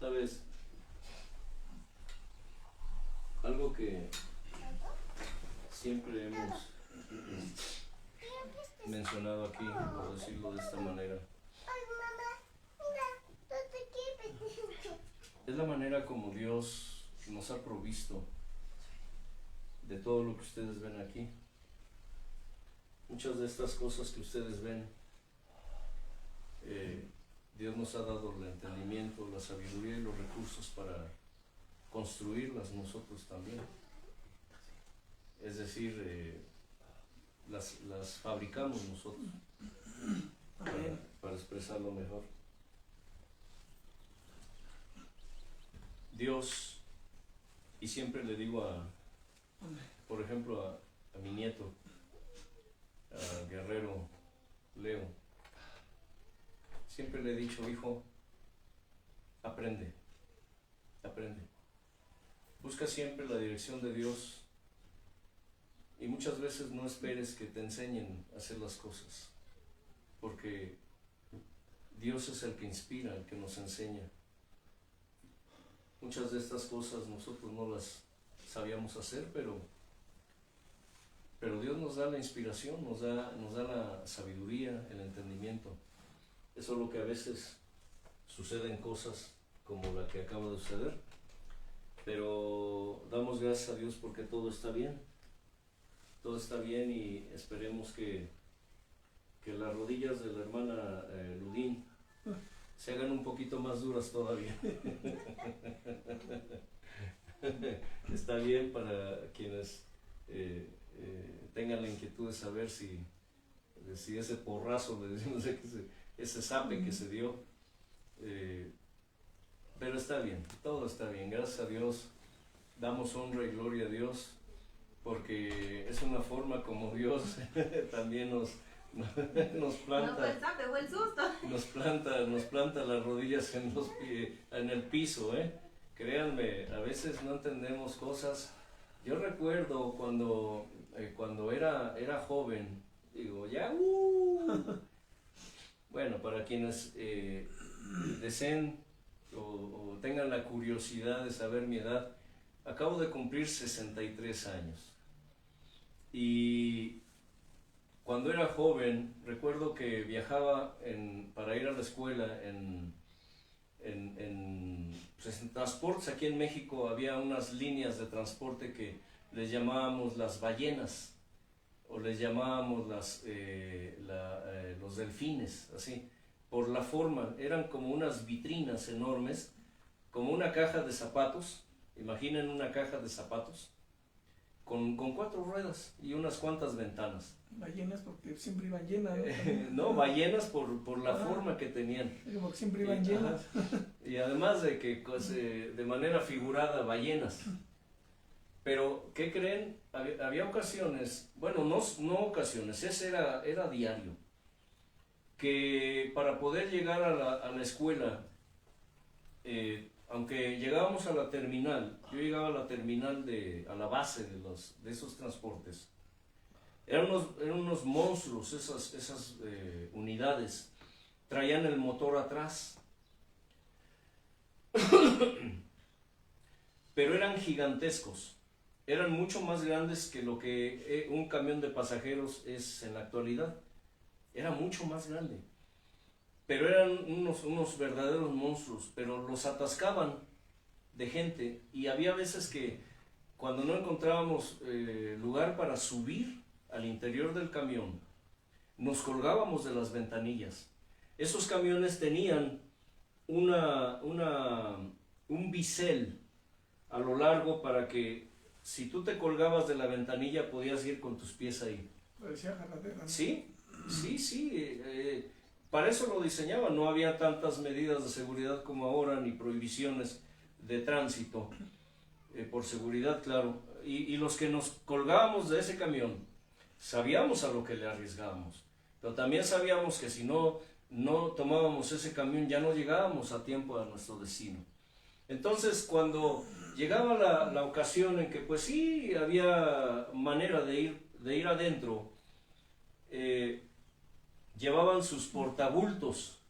Sabes, algo que siempre hemos mencionado aquí, por decirlo de esta manera, es la manera como Dios nos ha provisto de todo lo que ustedes ven aquí. Muchas de estas cosas que ustedes ven, Dios nos ha dado el entendimiento, la sabiduría y los recursos para construirlas nosotros también. Es decir, las fabricamos nosotros para expresarlo mejor. Dios, y siempre le digo por ejemplo a mi nieto, a Guerrero Leo, siempre le he dicho: hijo, aprende, busca siempre la dirección de Dios y muchas veces no esperes que te enseñen a hacer las cosas, porque Dios es el que inspira, el que nos enseña. Muchas de estas cosas nosotros no las sabíamos hacer, pero Dios nos da la inspiración, nos da la sabiduría, el entendimiento. Eso es lo que a veces suceden cosas como la que acaba de suceder, pero damos gracias a Dios porque todo está bien y esperemos que las rodillas de la hermana Ludín se hagan un poquito más duras todavía. Está bien para quienes tengan la inquietud de saber si ese porrazo, le decimos, ese zape que se dio, pero está bien, todo está bien, gracias a Dios, damos honra y gloria a Dios, porque es una forma como Dios también nos planta, no fue el zape, fue el susto. nos planta las rodillas en el piso, Créanme, a veces no entendemos cosas. Yo recuerdo cuando era joven, digo, bueno, para quienes deseen o tengan la curiosidad de saber mi edad, acabo de cumplir 63 años. Y cuando era joven, recuerdo que viajaba para ir a la escuela en transportes. Aquí en México había unas líneas de transporte que les llamábamos las ballenas, o les llamábamos los delfines, así, por la forma. Eran como unas vitrinas enormes, como una caja de zapatos. Imaginen una caja de zapatos con 4 ruedas y unas cuantas ventanas. Ballenas porque siempre iban llenas, ¿no? No, ballenas por la forma que tenían. Porque siempre iban llenas. Y además de que de manera figurada, ballenas. Pero, ¿qué creen? Había ocasiones, bueno, no ocasiones, ese era diario, que para poder llegar a la escuela, aunque llegábamos a la terminal, yo llegaba a la terminal, a la base de esos transportes, eran unos monstruos esas unidades, traían el motor atrás, pero eran gigantescos. Eran mucho más grandes que lo que un camión de pasajeros es en la actualidad. Era mucho más grande. Pero eran unos verdaderos monstruos, pero los atascaban de gente. Y había veces que cuando no encontrábamos lugar para subir al interior del camión, nos colgábamos de las ventanillas. Esos camiones tenían un bisel a lo largo para que si tú te colgabas de la ventanilla podías ir con tus pies ahí. Parecía jaladera, ¿no? Sí. Para eso lo diseñaban. No había tantas medidas de seguridad como ahora, ni prohibiciones de tránsito, por seguridad, claro. Y los que nos colgábamos de ese camión, sabíamos a lo que le arriesgábamos. Pero también sabíamos que si no tomábamos ese camión, ya no llegábamos a tiempo a nuestro destino. Entonces, cuando llegaba la ocasión en que pues sí había manera de ir adentro, llevaban sus portabultos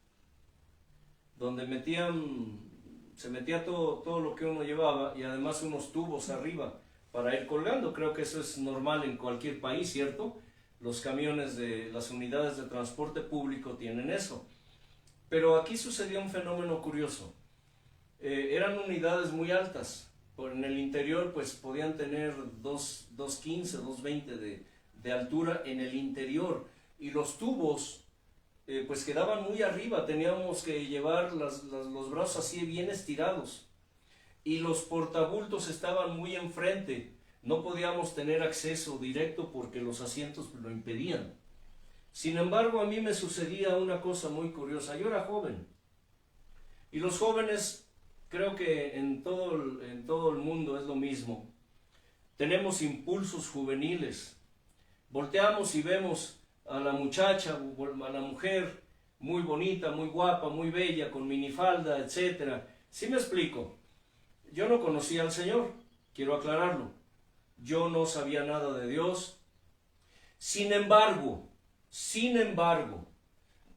donde metían se metía todo lo que uno llevaba y además unos tubos arriba para ir colgando. Creo que eso es normal en cualquier país, ¿cierto? Los camiones de las unidades de transporte público tienen eso. Pero aquí sucedía un fenómeno curioso. Eran unidades muy altas. En el interior pues podían tener 2.15, 2.20 de altura en el interior. Y los tubos pues quedaban muy arriba. Teníamos que llevar los brazos así bien estirados. Y los portabultos estaban muy enfrente. No podíamos tener acceso directo porque los asientos lo impedían. Sin embargo, a mí me sucedía una cosa muy curiosa. Yo era joven. Y los jóvenes, creo que en todo el mundo es lo mismo. Tenemos impulsos juveniles. Volteamos y vemos a la muchacha, a la mujer, muy bonita, muy guapa, muy bella, con minifalda, etc. ¿Sí me explico? Yo no conocía al Señor, quiero aclararlo. Yo no sabía nada de Dios. Sin embargo,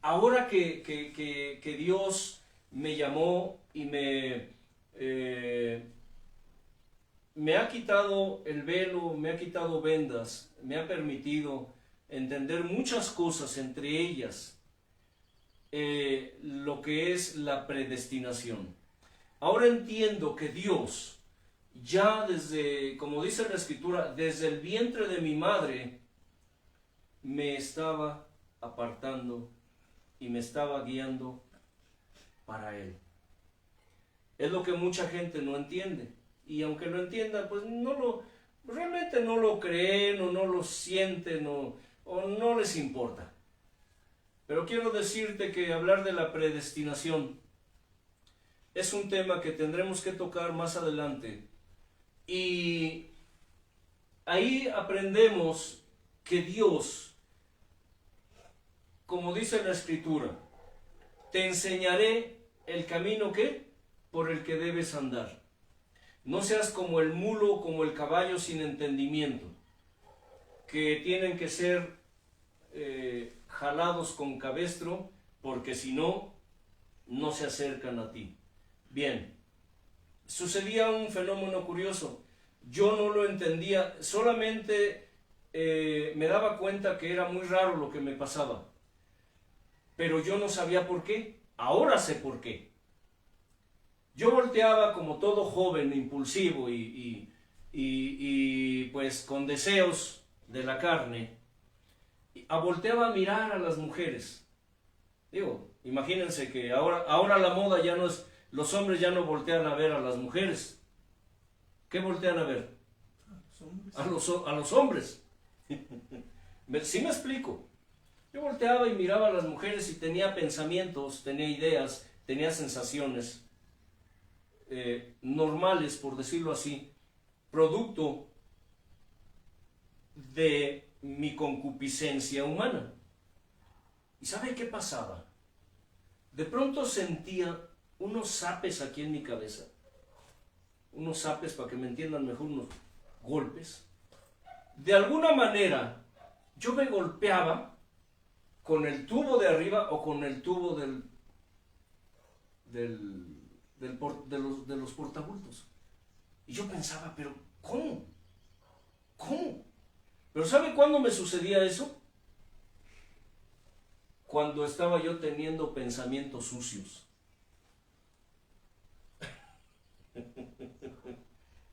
ahora que Dios me llamó y me ha quitado el velo, me ha quitado vendas, me ha permitido entender muchas cosas, entre ellas lo que es la predestinación. Ahora entiendo que Dios, ya desde, como dice la Escritura, desde el vientre de mi madre, me estaba apartando y me estaba guiando para Él. Es lo que mucha gente no entiende. Y aunque lo entienda, pues realmente no lo creen o no lo sienten o no les importa. Pero quiero decirte que hablar de la predestinación es un tema que tendremos que tocar más adelante. Y ahí aprendemos que Dios, como dice la Escritura, te enseñaré el camino por el que debes andar. No seas como el mulo, como el caballo sin entendimiento, que tienen que ser jalados con cabestro, porque si no, no se acercan a ti. Bien, sucedía un fenómeno curioso. Yo no lo entendía, solamente me daba cuenta que era muy raro lo que me pasaba. Pero yo no sabía por qué. Ahora sé por qué. Yo volteaba como todo joven, impulsivo y pues con deseos de la carne. Volteaba a mirar a las mujeres. Digo, imagínense que ahora la moda ya no es... Los hombres ya no voltean a ver a las mujeres. ¿Qué voltean a ver? A los hombres. ¿Sí me explico? Yo volteaba y miraba a las mujeres y tenía pensamientos, tenía ideas, tenía sensaciones normales, por decirlo así, producto de mi concupiscencia humana. ¿Y sabe qué pasaba? De pronto sentía unos zapes aquí en mi cabeza, unos zapes, para que me entiendan mejor, unos golpes. De alguna manera, yo me golpeaba con el tubo de arriba o con el tubo de los portabultos. Y yo pensaba, pero ¿cómo? Pero ¿sabe cuándo me sucedía eso? Cuando estaba yo teniendo pensamientos sucios.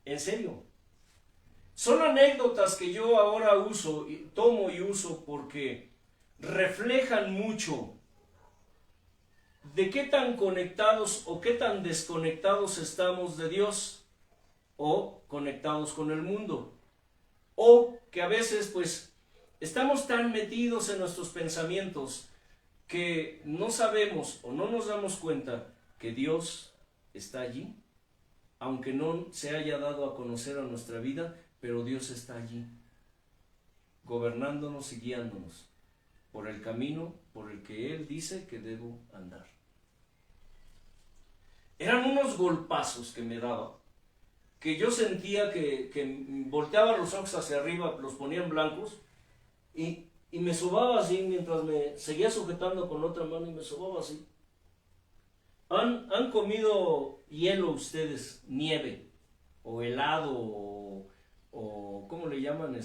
En serio. Son anécdotas que yo ahora tomo y uso porque reflejan mucho de qué tan conectados o qué tan desconectados estamos de Dios, o conectados con el mundo, o que a veces pues estamos tan metidos en nuestros pensamientos que no sabemos o no nos damos cuenta que Dios está allí, aunque no se haya dado a conocer a nuestra vida, pero Dios está allí, gobernándonos y guiándonos por el camino por el que Él dice que debo andar. Eran unos golpazos que me daba, que yo sentía que volteaba los ojos hacia arriba, los ponía en blancos, y me sobaba así mientras me seguía sujetando con otra mano y me sobaba así. ¿Han comido hielo ustedes, nieve, o helado, o ¿cómo le llaman?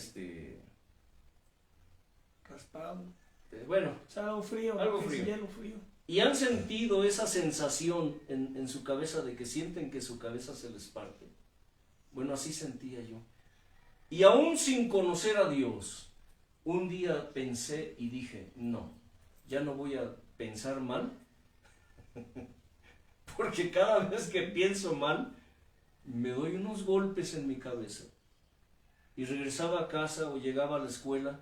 Raspado. Bueno, O sea, algo frío. Algo es frío. hielo frío. y han sentido esa sensación en su cabeza de que sienten que su cabeza se les parte. Bueno, así sentía yo. Y aún sin conocer a Dios, un día pensé y dije, no, ya no voy a pensar mal, porque cada vez que pienso mal, me doy unos golpes en mi cabeza. Y regresaba a casa o llegaba a la escuela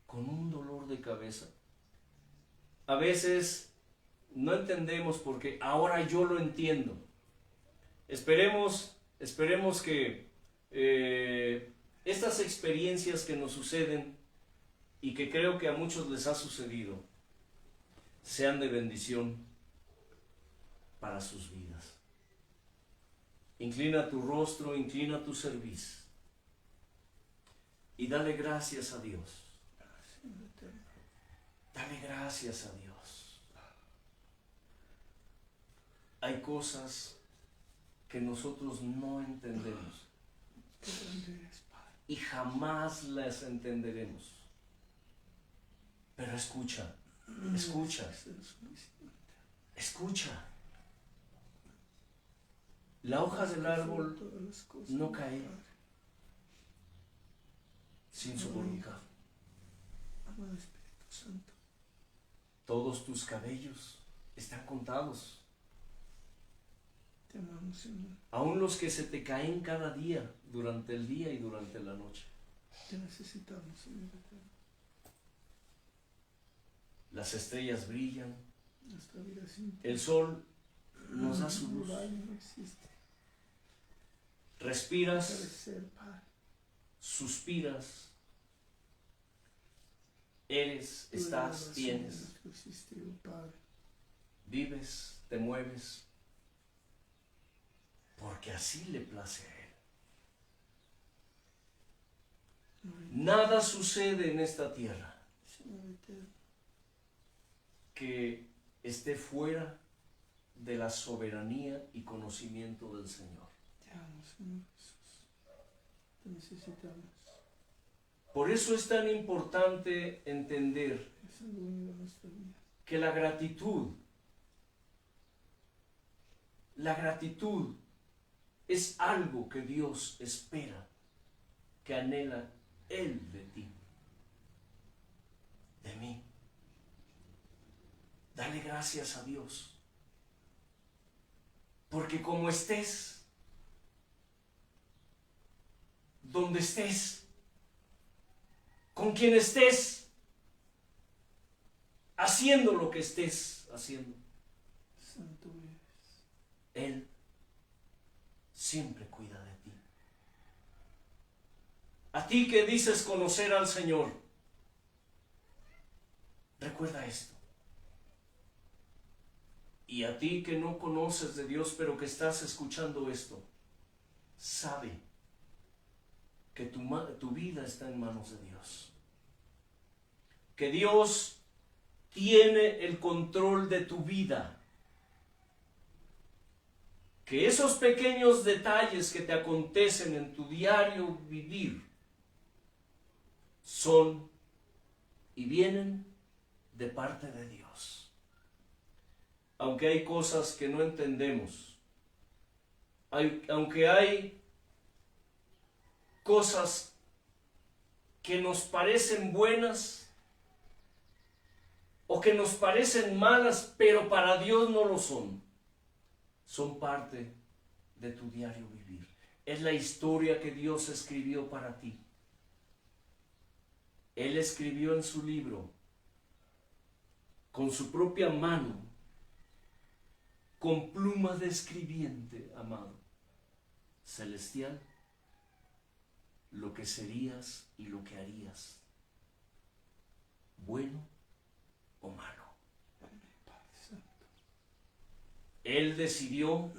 con un dolor de cabeza. A veces no entendemos porque ahora yo lo entiendo. Esperemos que estas experiencias que nos suceden y que creo que a muchos les ha sucedido sean de bendición para sus vidas. Inclina tu rostro, inclina tu cerviz y dale gracias a Dios. Dale gracias a Dios. Hay cosas que nosotros no entendemos y jamás las entenderemos. Pero escucha, escucha, escucha. La hoja del árbol no cae sin su voluntad. Amado Espíritu Santo. Todos tus cabellos están contados. Te amamos, Señor. Aún los que se te caen cada día, durante el día y durante la noche. Te necesitamos, Señor eterno. Las estrellas brillan, Nuestra vida sin ti. el sol nos da su luz. El baño no existe. Respiras, Agradecer, Padre. suspiras, eres, Tú eres estás, la razón tienes, de nuestro existir, Padre. vives, te mueves, porque así le place a Él. Nada sucede en esta tierra Señor eterno. que esté fuera de la soberanía y conocimiento del Señor. Te amo, Señor Jesús. Te necesitamos. Por eso es tan importante entender Es el dueño de nuestra vida. que la gratitud es algo que Dios espera, que anhela Él de ti, de mí. Dale gracias a Dios, porque como estés, donde estés, con quien estés, haciendo lo que estés haciendo, Santo eres. Él siempre cuida de ti. A ti que dices conocer al Señor, recuerda esto. Y a ti que no conoces de Dios, pero que estás escuchando esto, sabe que tu vida está en manos de Dios. Que Dios tiene el control de tu vida. Que esos pequeños detalles que te acontecen en tu diario vivir son y vienen de parte de Dios. Aunque hay cosas que no entendemos, aunque hay cosas que nos parecen buenas o que nos parecen malas, pero para Dios no lo son. Son parte de tu diario vivir. Es la historia que Dios escribió para ti. Él escribió en su libro, con su propia mano, con pluma de escribiente, amado, celestial, lo que serías y lo que harías, bueno o malo. Él decidió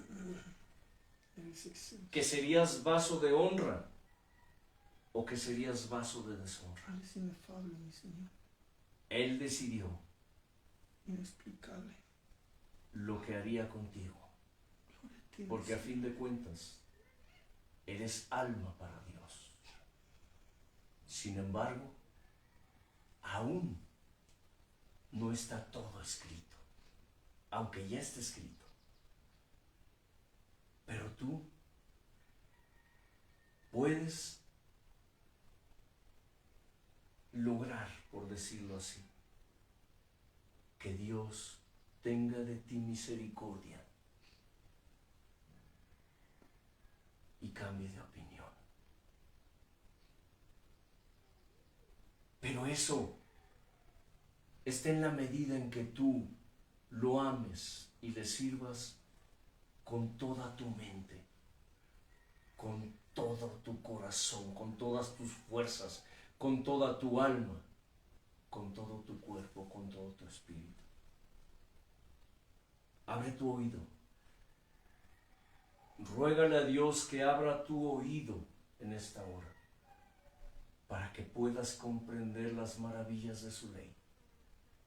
que serías vaso de honra o que serías vaso de deshonra. Eres inefable, mi Señor. Él decidió Inexplicable. lo que haría contigo. Gloria a porque a fin de cuentas eres alma para Dios. Sin embargo, aún no está todo escrito, aunque ya está escrito. Pero tú puedes lograr, por decirlo así, que Dios tenga de ti misericordia y cambie de opinión. Pero eso está en la medida en que tú lo ames y le sirvas con toda tu mente, con todo tu corazón, con todas tus fuerzas, con toda tu alma, con todo tu cuerpo, con todo tu espíritu. Abre tu oído. Ruégale a Dios que abra tu oído en esta hora, para que puedas comprender las maravillas de su ley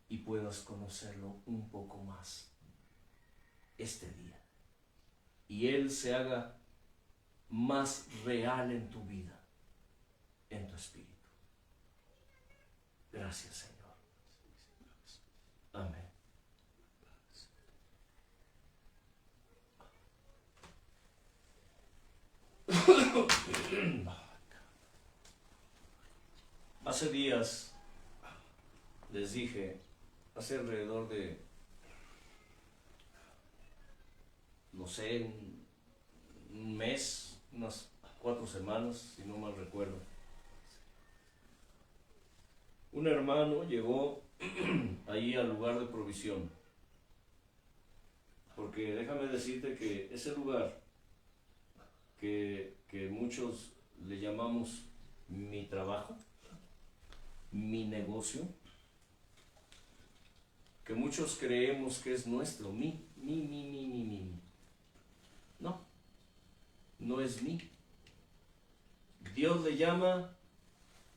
y puedas conocerlo un poco más este día. Y Él se haga más real en tu vida, en tu espíritu. Gracias, Señor. Amén. Hace días les dije, hace alrededor de, no sé, un mes, unas 4 semanas, si no mal recuerdo, un hermano llegó ahí al lugar de provisión, porque déjame decirte que ese lugar que muchos le llamamos mi trabajo, mi negocio, que muchos creemos que es nuestro, mi. No, no es mi. Dios le llama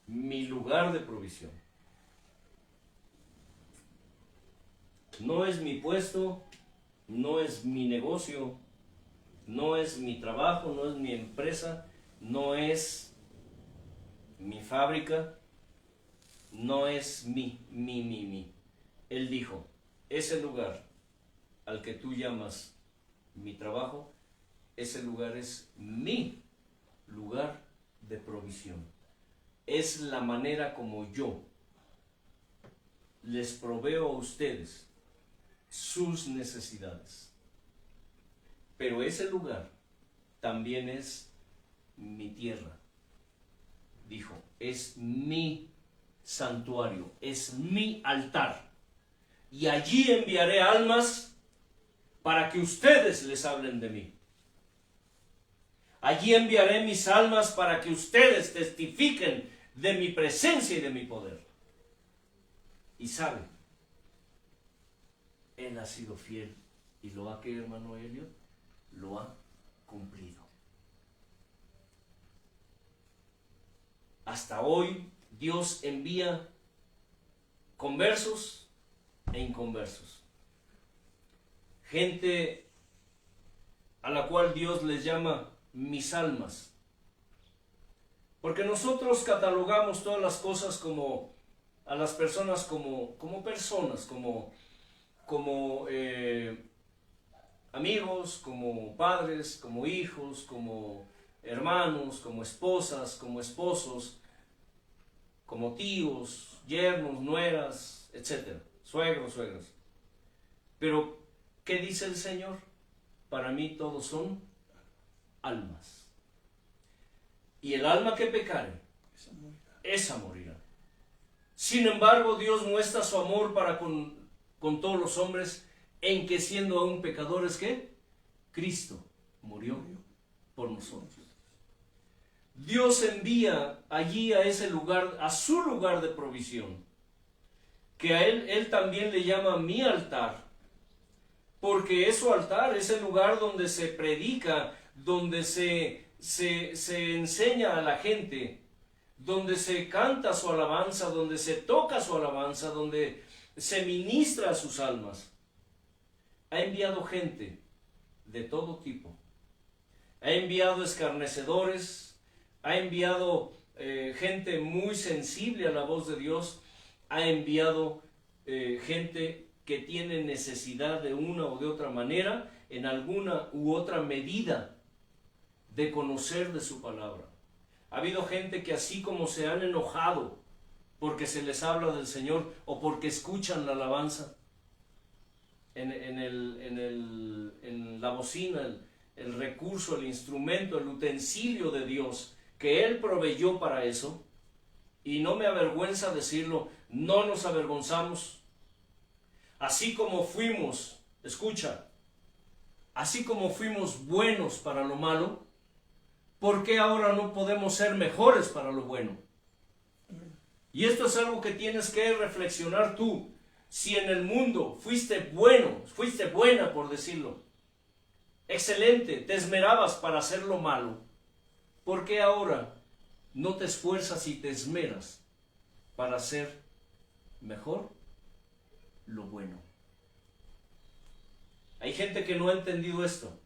mi lugar de provisión. No es mi puesto, no es mi negocio, no es mi trabajo, no es mi empresa, no es mi fábrica, no es mi. Él dijo, ese lugar al que tú llamas mi trabajo, ese lugar es mi lugar de provisión. Es la manera como yo les proveo a ustedes sus necesidades. Pero ese lugar también es mi tierra. Dijo, es mi santuario, es mi altar. Y allí enviaré almas para que ustedes les hablen de mí. Allí enviaré mis almas para que ustedes testifiquen de mi presencia y de mi poder. Y saben, Él ha sido fiel. ¿Y lo ha que, hermano Elliot? Lo ha cumplido. Hasta hoy Dios envía conversos e inconversos. Gente a la cual Dios les llama mis almas. Porque nosotros catalogamos todas las cosas como, a las personas como personas, como amigos, como padres, como hijos, como hermanos, como esposas, como esposos, como tíos, yernos, nueras, etc. Suegros, suegras. Pero, ¿qué dice el Señor? Para mí todos son almas. Y el alma que pecare, esa morirá. Sin embargo, Dios muestra su amor para con todos los hombres, en que siendo aún pecadores, ¿qué? Cristo murió por nosotros. Dios envía allí a ese lugar, a su lugar de provisión, que a Él también le llama mi altar, porque es su altar, es el lugar donde se predica, donde se enseña a la gente, donde se canta su alabanza, donde se toca su alabanza, donde se ministra a sus almas. Ha enviado gente de todo tipo ha enviado escarnecedores, ha enviado gente muy sensible a la voz de Dios, ha enviado gente que tiene necesidad de una o de otra manera, en alguna u otra medida, de conocer de su palabra. Ha habido gente que así como se han enojado porque se les habla del Señor o porque escuchan la alabanza en la bocina, el recurso, el instrumento, el utensilio de Dios que Él proveyó para eso, y no me avergüenza decirlo, no nos avergonzamos. Así como fuimos, escucha, así como fuimos buenos para lo malo, ¿por qué ahora no podemos ser mejores para lo bueno? Y esto es algo que tienes que reflexionar tú. Si en el mundo fuiste bueno, fuiste buena por decirlo, excelente, te esmerabas para hacer lo malo, ¿por qué ahora no te esfuerzas y te esmeras para hacer mejor lo bueno? Hay gente que no ha entendido esto.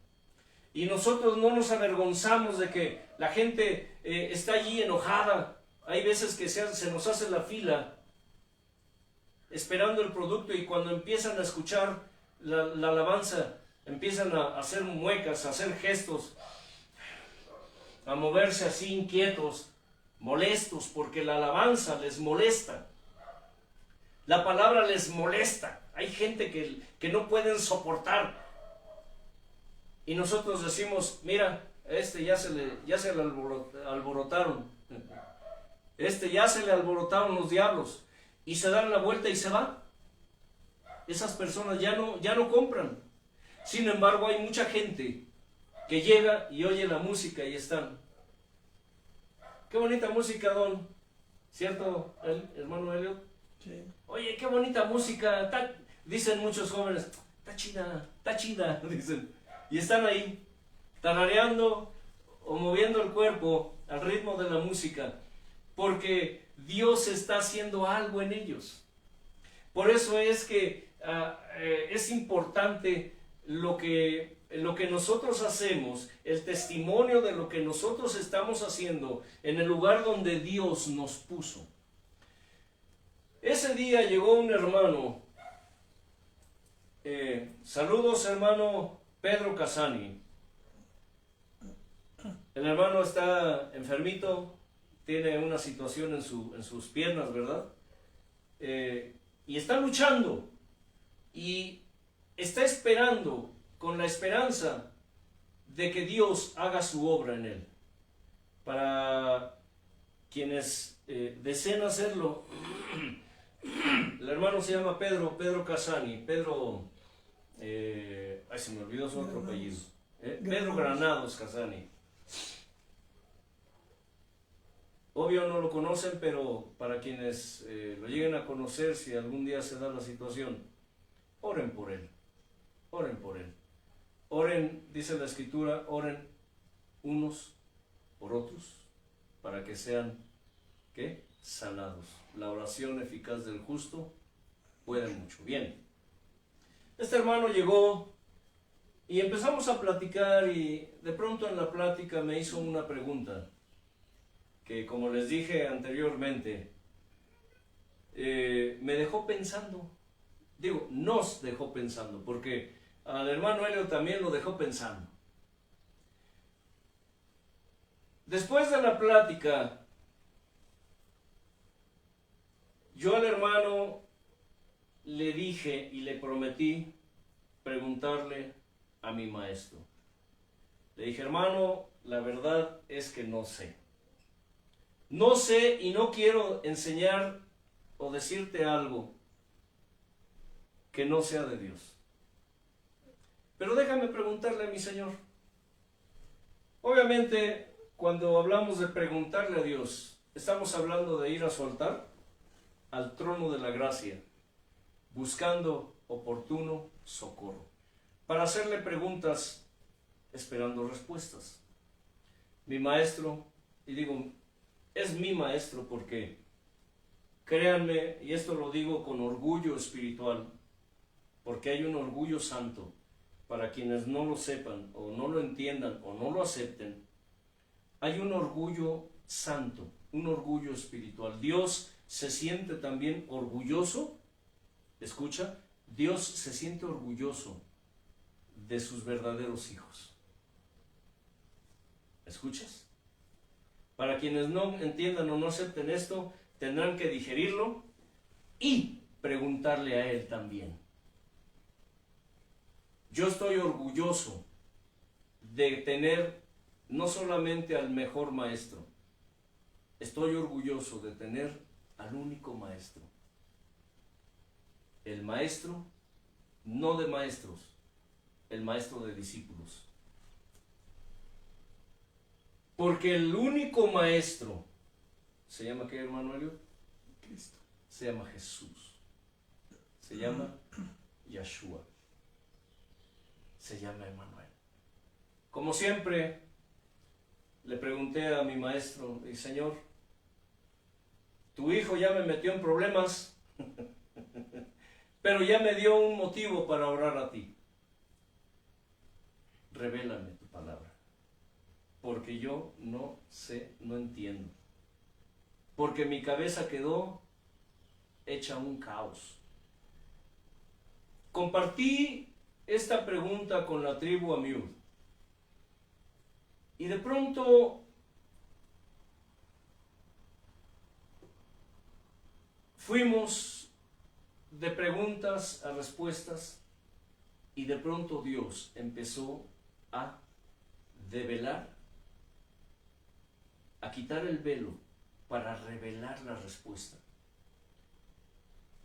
Y nosotros no nos avergonzamos de que la gente está allí enojada. Hay veces que se nos hace la fila esperando el producto, y cuando empiezan a escuchar la alabanza, empiezan a hacer muecas, a hacer gestos, a moverse así inquietos, molestos, porque la alabanza les molesta. La palabra les molesta. Hay gente que no pueden soportar. Y nosotros decimos, mira, ya se le alborotaron. Ya se le alborotaron los diablos. Y se dan la vuelta y se va. Esas personas ya no compran. Sin embargo, hay mucha gente que llega y oye la música y están. Qué bonita música, don. ¿Cierto, hermano Elliot? Sí. Oye, qué bonita música. Dicen muchos jóvenes, está chida, dicen. Y están ahí, tarareando o moviendo el cuerpo al ritmo de la música, porque Dios está haciendo algo en ellos. Por eso es que es importante lo que nosotros hacemos, el testimonio de lo que nosotros estamos haciendo en el lugar donde Dios nos puso. Ese día llegó un hermano, saludos hermano Pedro Casani. El hermano está enfermito, tiene una situación en sus piernas, ¿verdad? Y está luchando y está esperando, con la esperanza de que Dios haga su obra en él. Para quienes deseen hacerlo, el hermano se llama Pedro Casani, se me olvidó su otro apellido. Pedro Granados Casani. Obvio no lo conocen, pero para quienes lo lleguen a conocer, si algún día se da la situación, oren por él. Oren por él. Oren, dice la Escritura, oren unos por otros para que sean, ¿qué? Sanados. La oración eficaz del justo puede mucho. Bien. Este hermano llegó y empezamos a platicar, y de pronto en la plática me hizo una pregunta que, como les dije anteriormente, me dejó pensando. Digo, nos dejó pensando, porque al hermano Helio también lo dejó pensando. Después de la plática, yo al hermano le dije y le prometí preguntarle a mi maestro. Le dije, hermano, la verdad es que no sé. No sé y no quiero enseñar o decirte algo que no sea de Dios. Pero déjame preguntarle a mi Señor. Obviamente, cuando hablamos de preguntarle a Dios, estamos hablando de ir a su altar, al trono de la gracia, buscando oportuno socorro, para hacerle preguntas, esperando respuestas. Mi maestro, y digo, es mi maestro porque, créanme, y esto lo digo con orgullo espiritual, porque hay un orgullo santo para quienes no lo sepan o no lo entiendan o no lo acepten, hay un orgullo santo, un orgullo espiritual. Dios se siente también orgulloso, escucha, Dios se siente orgulloso de sus verdaderos hijos. ¿Escuchas? Para quienes no entiendan o no acepten esto, tendrán que digerirlo y preguntarle a Él también. Yo estoy orgulloso de tener no solamente al mejor maestro, estoy orgulloso de tener al único maestro. El maestro, no de maestros, el maestro de discípulos. Porque el único maestro, ¿se llama qué, hermano Elliot? Cristo. Se llama Jesús. Se llama Yeshua. Se llama Emmanuel. Como siempre, le pregunté a mi maestro, y Señor, tu hijo ya me metió en problemas, pero ya me dio un motivo para orar a ti. Revélame tu palabra, porque yo no sé, no entiendo. Porque mi cabeza quedó hecha un caos. Compartí esta pregunta con la tribu Amiud. Y de pronto fuimos de preguntas a respuestas y de pronto Dios empezó a develar, a quitar el velo para revelar la respuesta.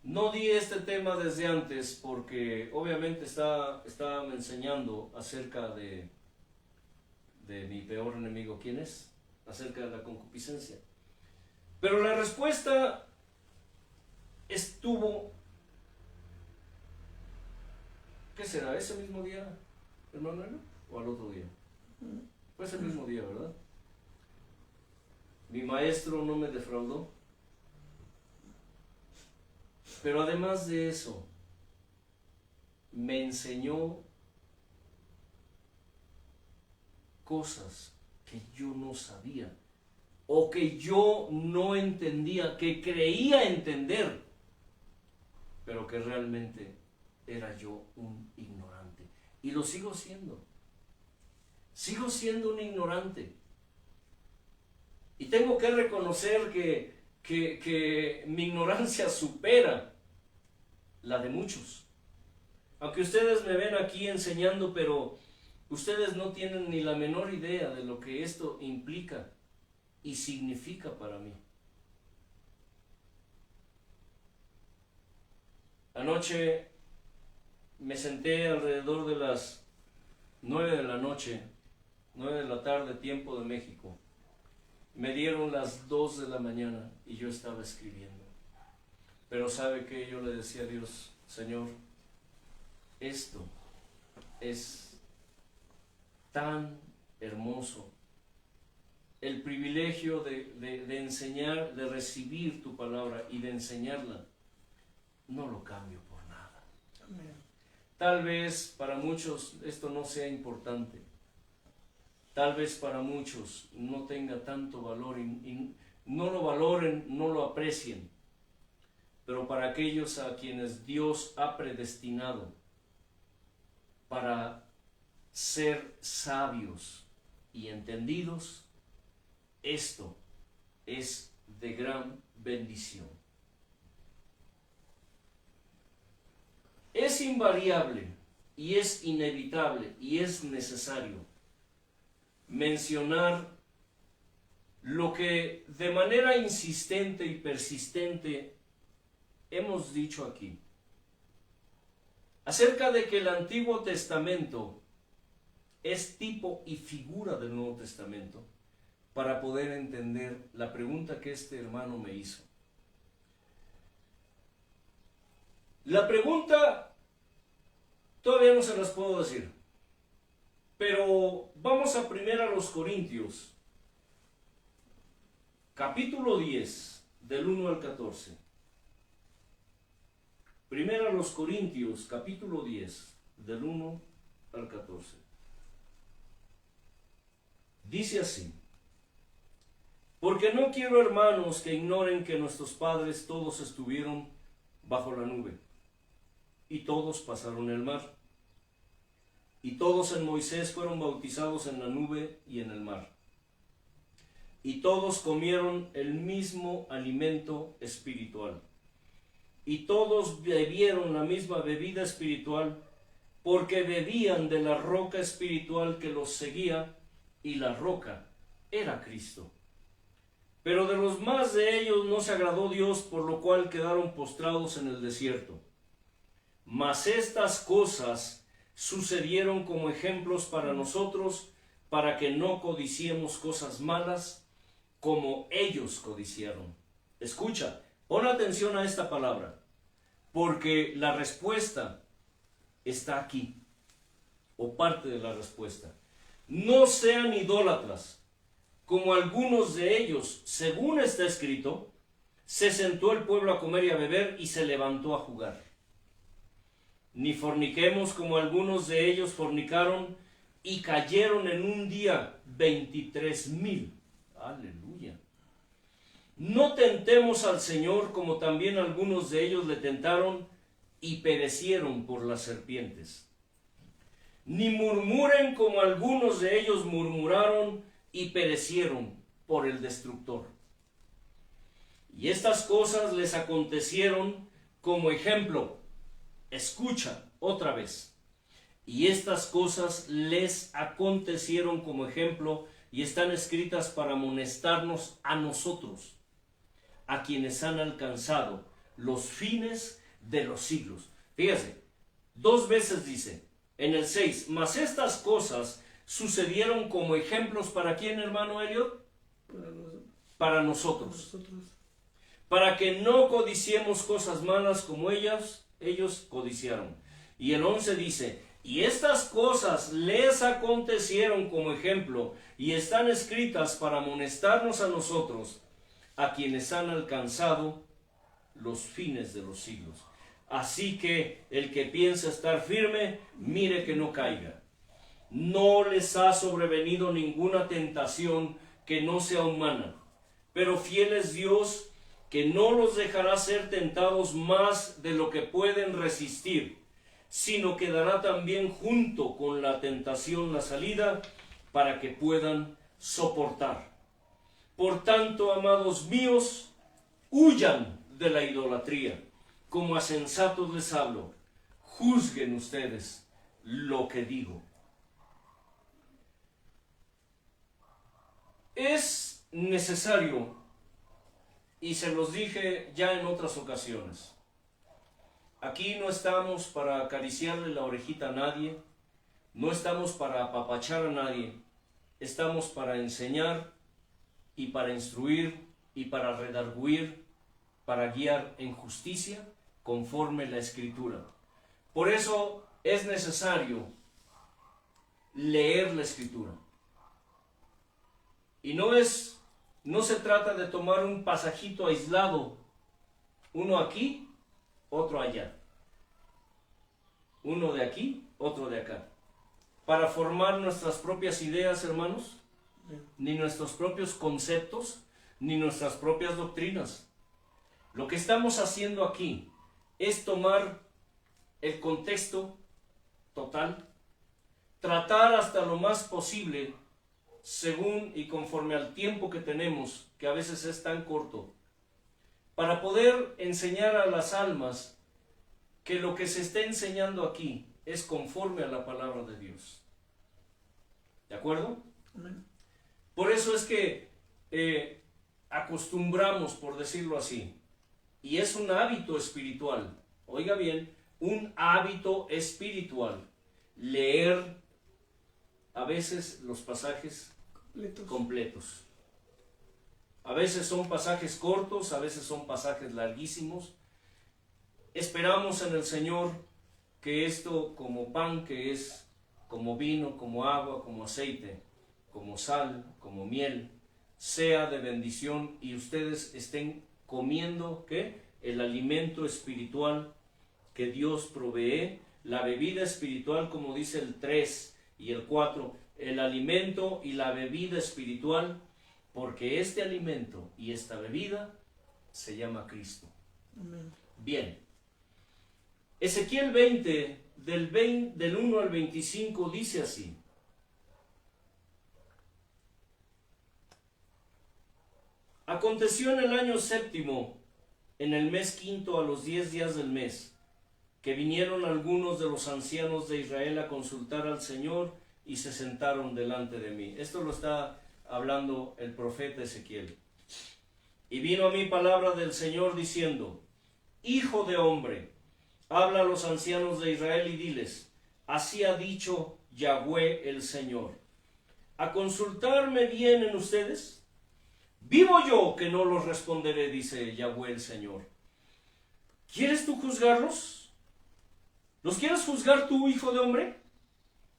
No di este tema desde antes porque obviamente estaba enseñando acerca de mi peor enemigo. ¿Quién es? Acerca de la concupiscencia. Pero la respuesta estuvo, ¿qué será? ¿Ese mismo día, hermano? ¿O al otro día? Fue ese mismo día, ¿verdad? Mi maestro no me defraudó. Pero además de eso, me enseñó cosas que yo no sabía o que yo no entendía, que creía entender, pero que realmente era yo un ignorante. Y lo sigo siendo. Sigo siendo un ignorante. Y tengo que reconocer que mi ignorancia supera la de muchos. Aunque ustedes me ven aquí enseñando, pero ustedes no tienen ni la menor idea de lo que esto implica y significa para mí. Anoche me senté alrededor de las 9 de la noche, 9 de la tarde, tiempo de México. Me dieron las 2 de la mañana y yo estaba escribiendo. Pero ¿sabe qué? Yo le decía a Dios, Señor, esto es tan hermoso. El privilegio de enseñar, de recibir tu palabra y de enseñarla, no lo cambio por nada. Amén. Tal vez para muchos esto no sea importante. Tal vez para muchos no tenga tanto valor y no lo valoren, no lo aprecien. Pero para aquellos a quienes Dios ha predestinado para ser sabios y entendidos, esto es de gran bendición. Es invariable y es inevitable y es necesario mencionar lo que de manera insistente y persistente hemos dicho aquí, acerca de que el Antiguo Testamento es tipo y figura del Nuevo Testamento, para poder entender la pregunta que este hermano me hizo. La pregunta todavía no se las puedo decir, pero vamos a 1 Corintios, capítulo 10, del 1 al 14. 1 Corintios, capítulo 10, del 1 al 14. Dice así: porque no quiero, hermanos, que ignoren que nuestros padres todos estuvieron bajo la nube, y todos pasaron el mar, y todos en Moisés fueron bautizados en la nube y en el mar, y todos comieron el mismo alimento espiritual, y todos bebieron la misma bebida espiritual, porque bebían de la roca espiritual que los seguía, y la roca era Cristo. Pero de los más de ellos no se agradó Dios, por lo cual quedaron postrados en el desierto. Mas estas cosas sucedieron como ejemplos para nosotros, para que no codiciemos cosas malas, como ellos codiciaron. Escucha, pon atención a esta palabra, porque la respuesta está aquí, o parte de la respuesta. No sean idólatras, como algunos de ellos, según está escrito, se sentó el pueblo a comer y a beber y se levantó a jugar. Ni forniquemos, como algunos de ellos fornicaron y cayeron en un día 23,000. Aleluya. No tentemos al Señor, como también algunos de ellos le tentaron y perecieron por las serpientes. Ni murmuren, como algunos de ellos murmuraron y perecieron por el destructor. Y estas cosas les acontecieron como ejemplo. Escucha otra vez. Y estas cosas les acontecieron como ejemplo y están escritas para amonestarnos a nosotros, a quienes han alcanzado los fines de los siglos. Fíjese, 2 veces dice, en el 6, mas estas cosas sucedieron como ejemplos ¿para quién, hermano Elliot? Para nosotros. Para que no codiciemos cosas malas como ellos codiciaron. Y el 11 dice, y estas cosas les acontecieron como ejemplo y están escritas para amonestarnos a nosotros, a quienes han alcanzado los fines de los siglos. Así que el que piensa estar firme, mire que no caiga. No les ha sobrevenido ninguna tentación que no sea humana, pero fiel es Dios, que no los dejará ser tentados más de lo que pueden resistir, sino que dará también junto con la tentación la salida para que puedan soportar. Por tanto, amados míos, huyan de la idolatría. Como a sensatos les hablo, juzguen ustedes lo que digo. Es necesario, y se los dije ya en otras ocasiones, aquí no estamos para acariciarle la orejita a nadie, no estamos para apapachar a nadie, estamos para enseñar y para instruir y para redarguir, para guiar en justicia conforme la Escritura. Por eso es necesario leer la Escritura. Y no se trata de tomar un pasajito aislado, uno aquí, otro allá, uno de aquí, otro de acá, para formar nuestras propias ideas, hermanos, ni nuestros propios conceptos, ni nuestras propias doctrinas. Lo que estamos haciendo aquí es tomar el contexto total, tratar hasta lo más posible, según y conforme al tiempo que tenemos, que a veces es tan corto, para poder enseñar a las almas que lo que se está enseñando aquí es conforme a la palabra de Dios. ¿De acuerdo? Amén. Por eso es que acostumbramos, por decirlo así, y es un hábito espiritual, oiga bien, un hábito espiritual, leer a veces los pasajes completos. A veces son pasajes cortos, a veces son pasajes larguísimos. Esperamos en el Señor que esto, como pan, que es como vino, como agua, como aceite, como sal, como miel, sea de bendición y ustedes estén comiendo, ¿qué? El alimento espiritual que Dios provee la bebida espiritual, como dice el 3 y el 4, el alimento y la bebida espiritual, porque este alimento y esta bebida se llama Cristo. Amén. Bien. Ezequiel 20, del 1 al 25, dice así. Aconteció en el año séptimo, en el mes quinto, a los 10 días del mes, que vinieron algunos de los ancianos de Israel a consultar al Señor y se sentaron delante de mí. Esto lo está hablando el profeta Ezequiel. Y vino a mí palabra del Señor diciendo: Hijo de hombre, habla a los ancianos de Israel y diles: así ha dicho Yahweh el Señor. ¿A consultarme vienen ustedes? Vivo yo que no los responderé, dice Yahweh el Señor. ¿Quieres tú juzgarlos? ¿Los quieres juzgar tú, hijo de hombre?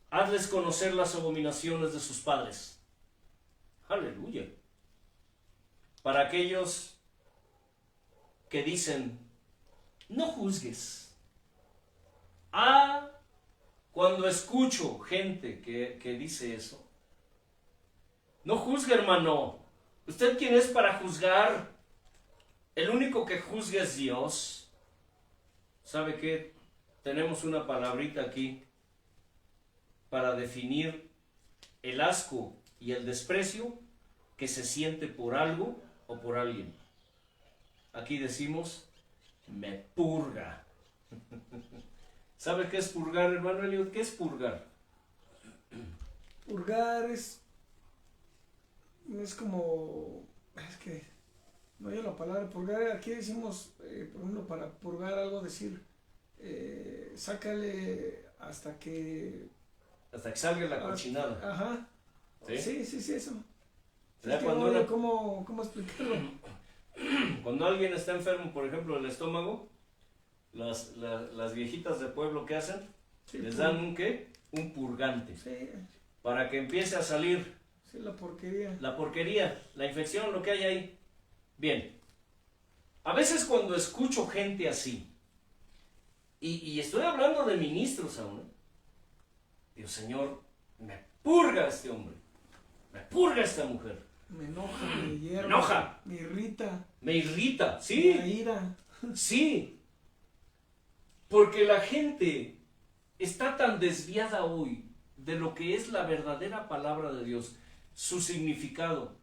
Hazles conocer las abominaciones de sus padres. Aleluya. Para aquellos que dicen: no juzgues. Cuando escucho gente que dice eso: no juzgue, hermano. ¿Usted quién es para juzgar? El único que juzga es Dios. ¿Sabe qué? Tenemos una palabrita aquí para definir el asco y el desprecio que se siente por algo o por alguien. Aquí decimos: me purga. ¿Sabe qué es purgar, hermano Eliot? ¿Qué es purgar? Purgar es como, es que no hay la palabra purgar. Aquí decimos, por ejemplo, para purgar algo, decir, sácale hasta que salga la cochinada. Ajá. ¿Sí? Sí, eso. ¿Verdad? Es que Cuando no, ¿cómo explicarlo? Cuando alguien está enfermo, por ejemplo, del estómago, las viejitas de pueblo, ¿qué hacen? Sí, Les dan un ¿qué? Un purgante. Sí, Para que empiece a salir sí, la porquería. la porquería, la infección, lo que hay ahí. Bien. A veces cuando escucho gente así, y estoy hablando de ministros aún, digo: Señor, me purga este hombre, me purga esta mujer. Me enoja, me hierve. Me enoja. Me irrita. Me irrita, sí. Me ira. Sí. Porque la gente está tan desviada hoy de lo que es la verdadera palabra de Dios, su significado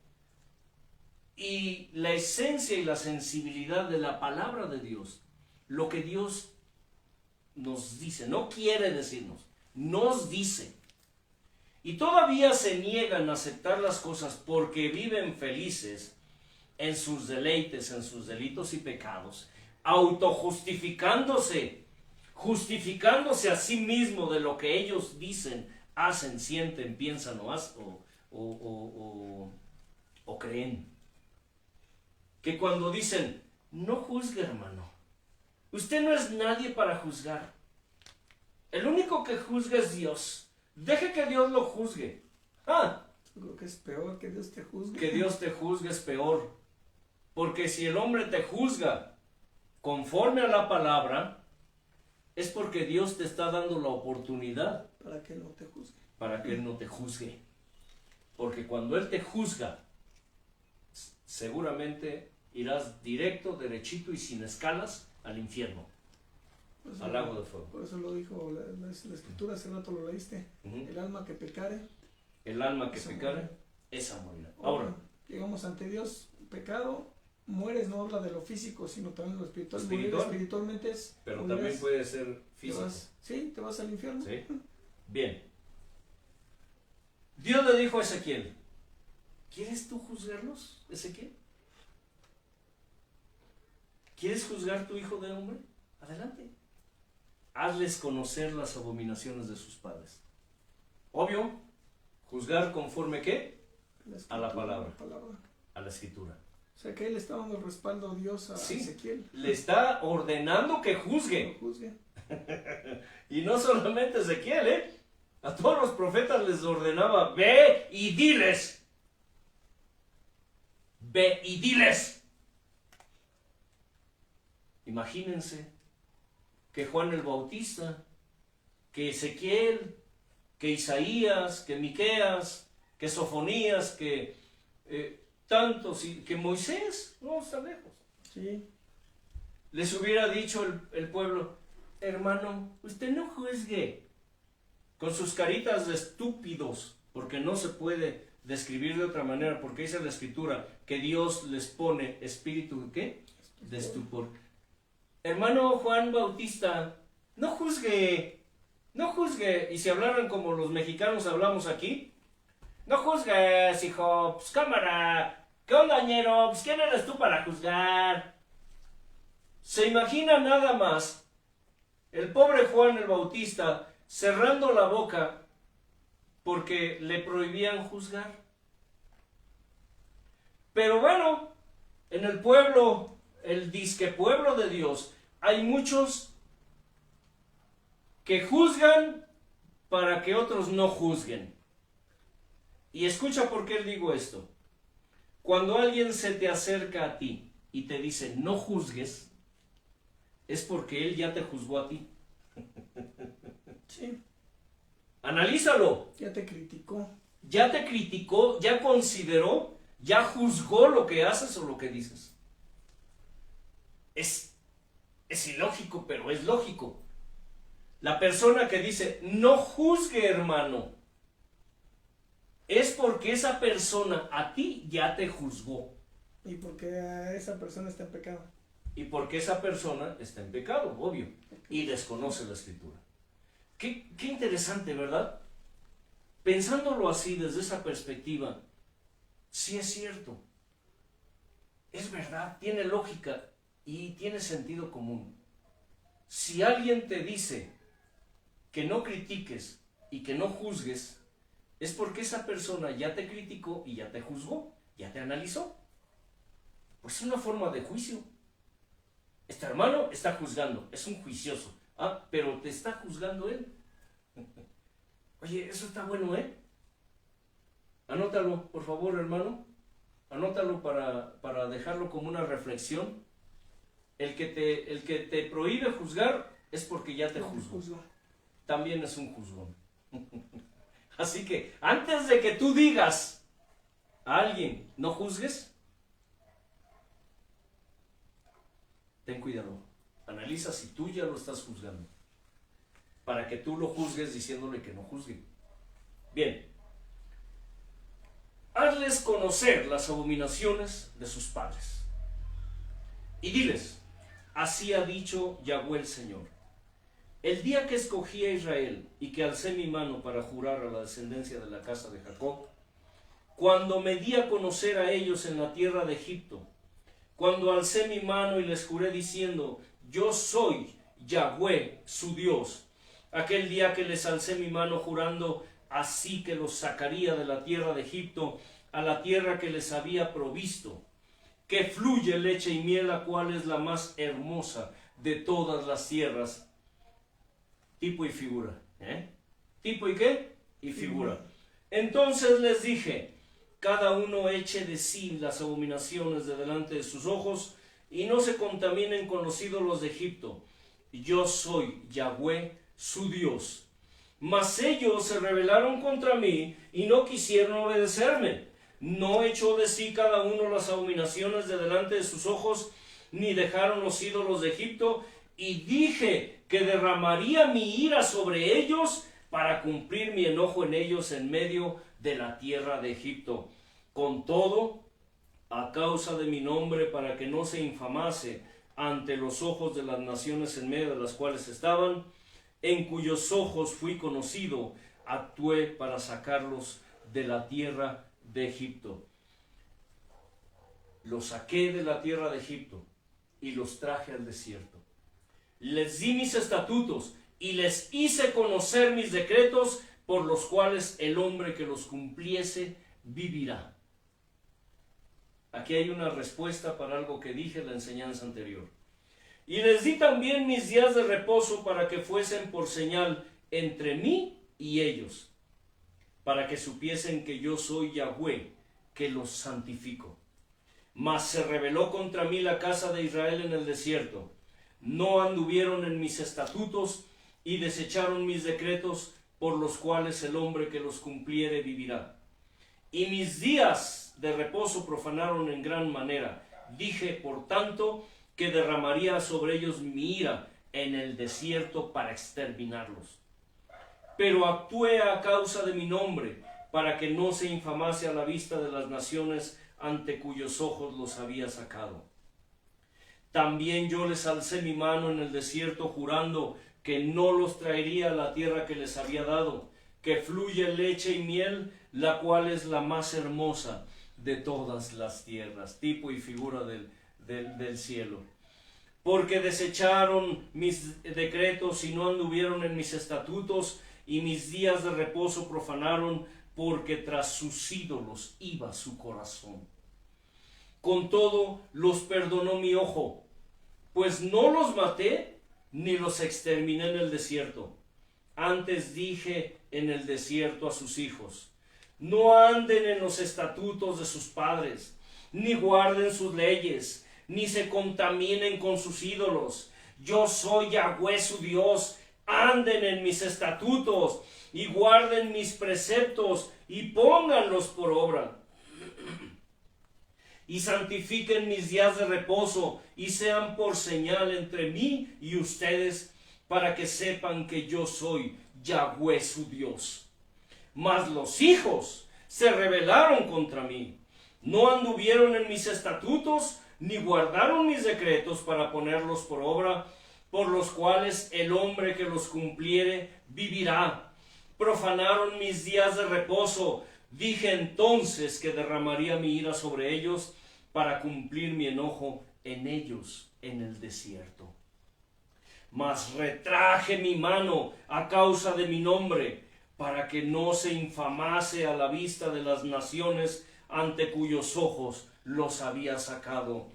y la esencia y la sensibilidad de la palabra de Dios, lo que Dios nos dice, no quiere decirnos, nos dice. Y todavía se niegan a aceptar las cosas porque viven felices en sus deleites, en sus delitos y pecados, autojustificándose, justificándose a sí mismo de lo que ellos dicen, hacen, sienten, piensan o creen. Que cuando dicen: no juzgue, hermano, usted no es nadie para juzgar, el único que juzga es Dios. Deje que Dios lo juzgue. Creo que es peor que Dios te juzgue. Que Dios te juzgue es peor. Porque si el hombre te juzga conforme a la palabra, es porque Dios te está dando la oportunidad para que no te juzgue. Para que Él no te juzgue. Porque cuando Él te juzga, seguramente irás directo, derechito y sin escalas al infierno. Al lago de fuego. Por eso lo dijo la escritura, hace rato lo leíste. El alma que pecare. El alma que pecare, esa morirá. Ahora, llegamos ante Dios, pecado, mueres, no habla de lo físico, sino también de lo espiritual. Morir espiritualmente es. Pero también puede ser físico. Te vas al infierno. ¿Sí? Bien. Dios le dijo a Ezequiel: ¿quieres tú juzgarlos, Ezequiel? ¿Quieres juzgar tu hijo de hombre? Adelante. Hazles conocer las abominaciones de sus padres. Obvio, juzgar conforme ¿qué? A la palabra. A la escritura. O sea que él está dando el respaldo a Dios a Ezequiel. Le está ordenando que juzgue. Que juzgue. Y no solamente Ezequiel, a todos los profetas les ordenaba: ve y diles. Ve y diles. Imagínense que Juan el Bautista que Ezequiel, que Isaías, que Miqueas, que Sofonías, que tantos, y que Moisés, no está lejos. Sí. Les hubiera dicho el pueblo, hermano, usted no juzgue, con sus caritas de estúpidos, porque no se puede describir de otra manera, porque dice la Escritura que Dios les pone espíritu de ¿qué? De estupor. Hermano Juan Bautista, no juzgue, no juzgue. Y si hablaran como los mexicanos hablamos aquí, no juzgues, hijo, pues cámara, ¿qué onda, ñero? Pues ¿quién eres tú para juzgar? Se imagina nada más el pobre Juan el Bautista cerrando la boca porque le prohibían juzgar. Pero bueno, en el pueblo, el disque pueblo de Dios, hay muchos que juzgan para que otros no juzguen. Y escucha por qué digo esto. Cuando alguien se te acerca a ti y te dice no juzgues, es porque él ya te juzgó a ti. Sí. Analízalo. Ya te criticó. Ya te criticó, ya consideró, ya juzgó lo que haces o lo que dices. Es ilógico, pero es lógico. La persona que dice, no juzgue, hermano, es porque esa persona a ti ya te juzgó. Y porque esa persona está en pecado. Y porque esa persona está en pecado, obvio, y desconoce la Escritura. Qué interesante, ¿verdad? Pensándolo así, desde esa perspectiva, sí es cierto. Es verdad, tiene lógica y tiene sentido común. Si alguien te dice que no critiques y que no juzgues, es porque esa persona ya te criticó y ya te juzgó, ya te analizó. Pues es una forma de juicio. Este hermano está juzgando, es un juicioso. Ah, pero te está juzgando él. Oye, eso está bueno, ¿eh? Anótalo, por favor, hermano. Anótalo para dejarlo como una reflexión. El que te prohíbe juzgar es porque ya te juzgó. También es un juzgón. Así que, antes de que tú digas a alguien, no juzgues, ten cuidado. Analiza si tú ya lo estás juzgando, para que tú lo juzgues diciéndole que no juzgue. Bien. Hazles conocer las abominaciones de sus padres. Y diles, así ha dicho Yahweh el Señor. El día que escogí a Israel y que alcé mi mano para jurar a la descendencia de la casa de Jacob, cuando me di a conocer a ellos en la tierra de Egipto, cuando alcé mi mano y les juré diciendo, yo soy Yahweh, su Dios, aquel día que les alcé mi mano jurando así que los sacaría de la tierra de Egipto a la tierra que les había provisto, que fluye leche y miel, la cual es la más hermosa de todas las tierras. Tipo y figura. ¿Tipo y qué? Y figura. Entonces les dije, cada uno eche de sí las abominaciones de delante de sus ojos y no se contaminen con los ídolos de Egipto. Yo soy Yahweh, su Dios. Mas ellos se rebelaron contra mí y no quisieron obedecerme. No echó de sí cada uno las abominaciones de delante de sus ojos, ni dejaron los ídolos de Egipto, y dije que derramaría mi ira sobre ellos para cumplir mi enojo en ellos en medio de la tierra de Egipto. Con todo, a causa de mi nombre, para que no se infamase ante los ojos de las naciones en medio de las cuales estaban, en cuyos ojos fui conocido, actué para sacarlos de la tierra de Egipto. Los saqué de la tierra de Egipto y los traje al desierto. Les di mis estatutos y les hice conocer mis decretos, por los cuales el hombre que los cumpliese vivirá. Aquí hay una respuesta para algo que dije en la enseñanza anterior. Y les di también mis días de reposo para que fuesen por señal entre mí y ellos, para que supiesen que yo soy Yahweh, que los santifico. Mas se rebeló contra mí la casa de Israel en el desierto. No anduvieron en mis estatutos, y desecharon mis decretos, por los cuales el hombre que los cumpliere vivirá. Y mis días de reposo profanaron en gran manera. Dije, por tanto, que derramaría sobre ellos mi ira en el desierto para exterminarlos. Pero actué a causa de mi nombre, para que no se infamase a la vista de las naciones ante cuyos ojos los había sacado. También yo les alcé mi mano en el desierto, jurando que no los traería a la tierra que les había dado, que fluye leche y miel, la cual es la más hermosa de todas las tierras, tipo y figura del cielo. Porque desecharon mis decretos y no anduvieron en mis estatutos, y mis días de reposo profanaron, porque tras sus ídolos iba su corazón. Con todo los perdonó mi ojo, pues no los maté ni los exterminé en el desierto. Antes dije en el desierto a sus hijos: no anden en los estatutos de sus padres, ni guarden sus leyes, ni se contaminen con sus ídolos. Yo soy Yahweh su Dios. Anden en mis estatutos y guarden mis preceptos y pónganlos por obra. Y santifiquen mis días de reposo y sean por señal entre mí y ustedes, para que sepan que yo soy Yahweh su Dios. Mas los hijos se rebelaron contra mí, no anduvieron en mis estatutos, ni guardaron mis decretos para ponerlos por obra, por los cuales el hombre que los cumpliere vivirá. Profanaron mis días de reposo. Dije entonces que derramaría mi ira sobre ellos para cumplir mi enojo en ellos en el desierto. Mas retraje mi mano a causa de mi nombre, para que no se infamase a la vista de las naciones ante cuyos ojos los había sacado.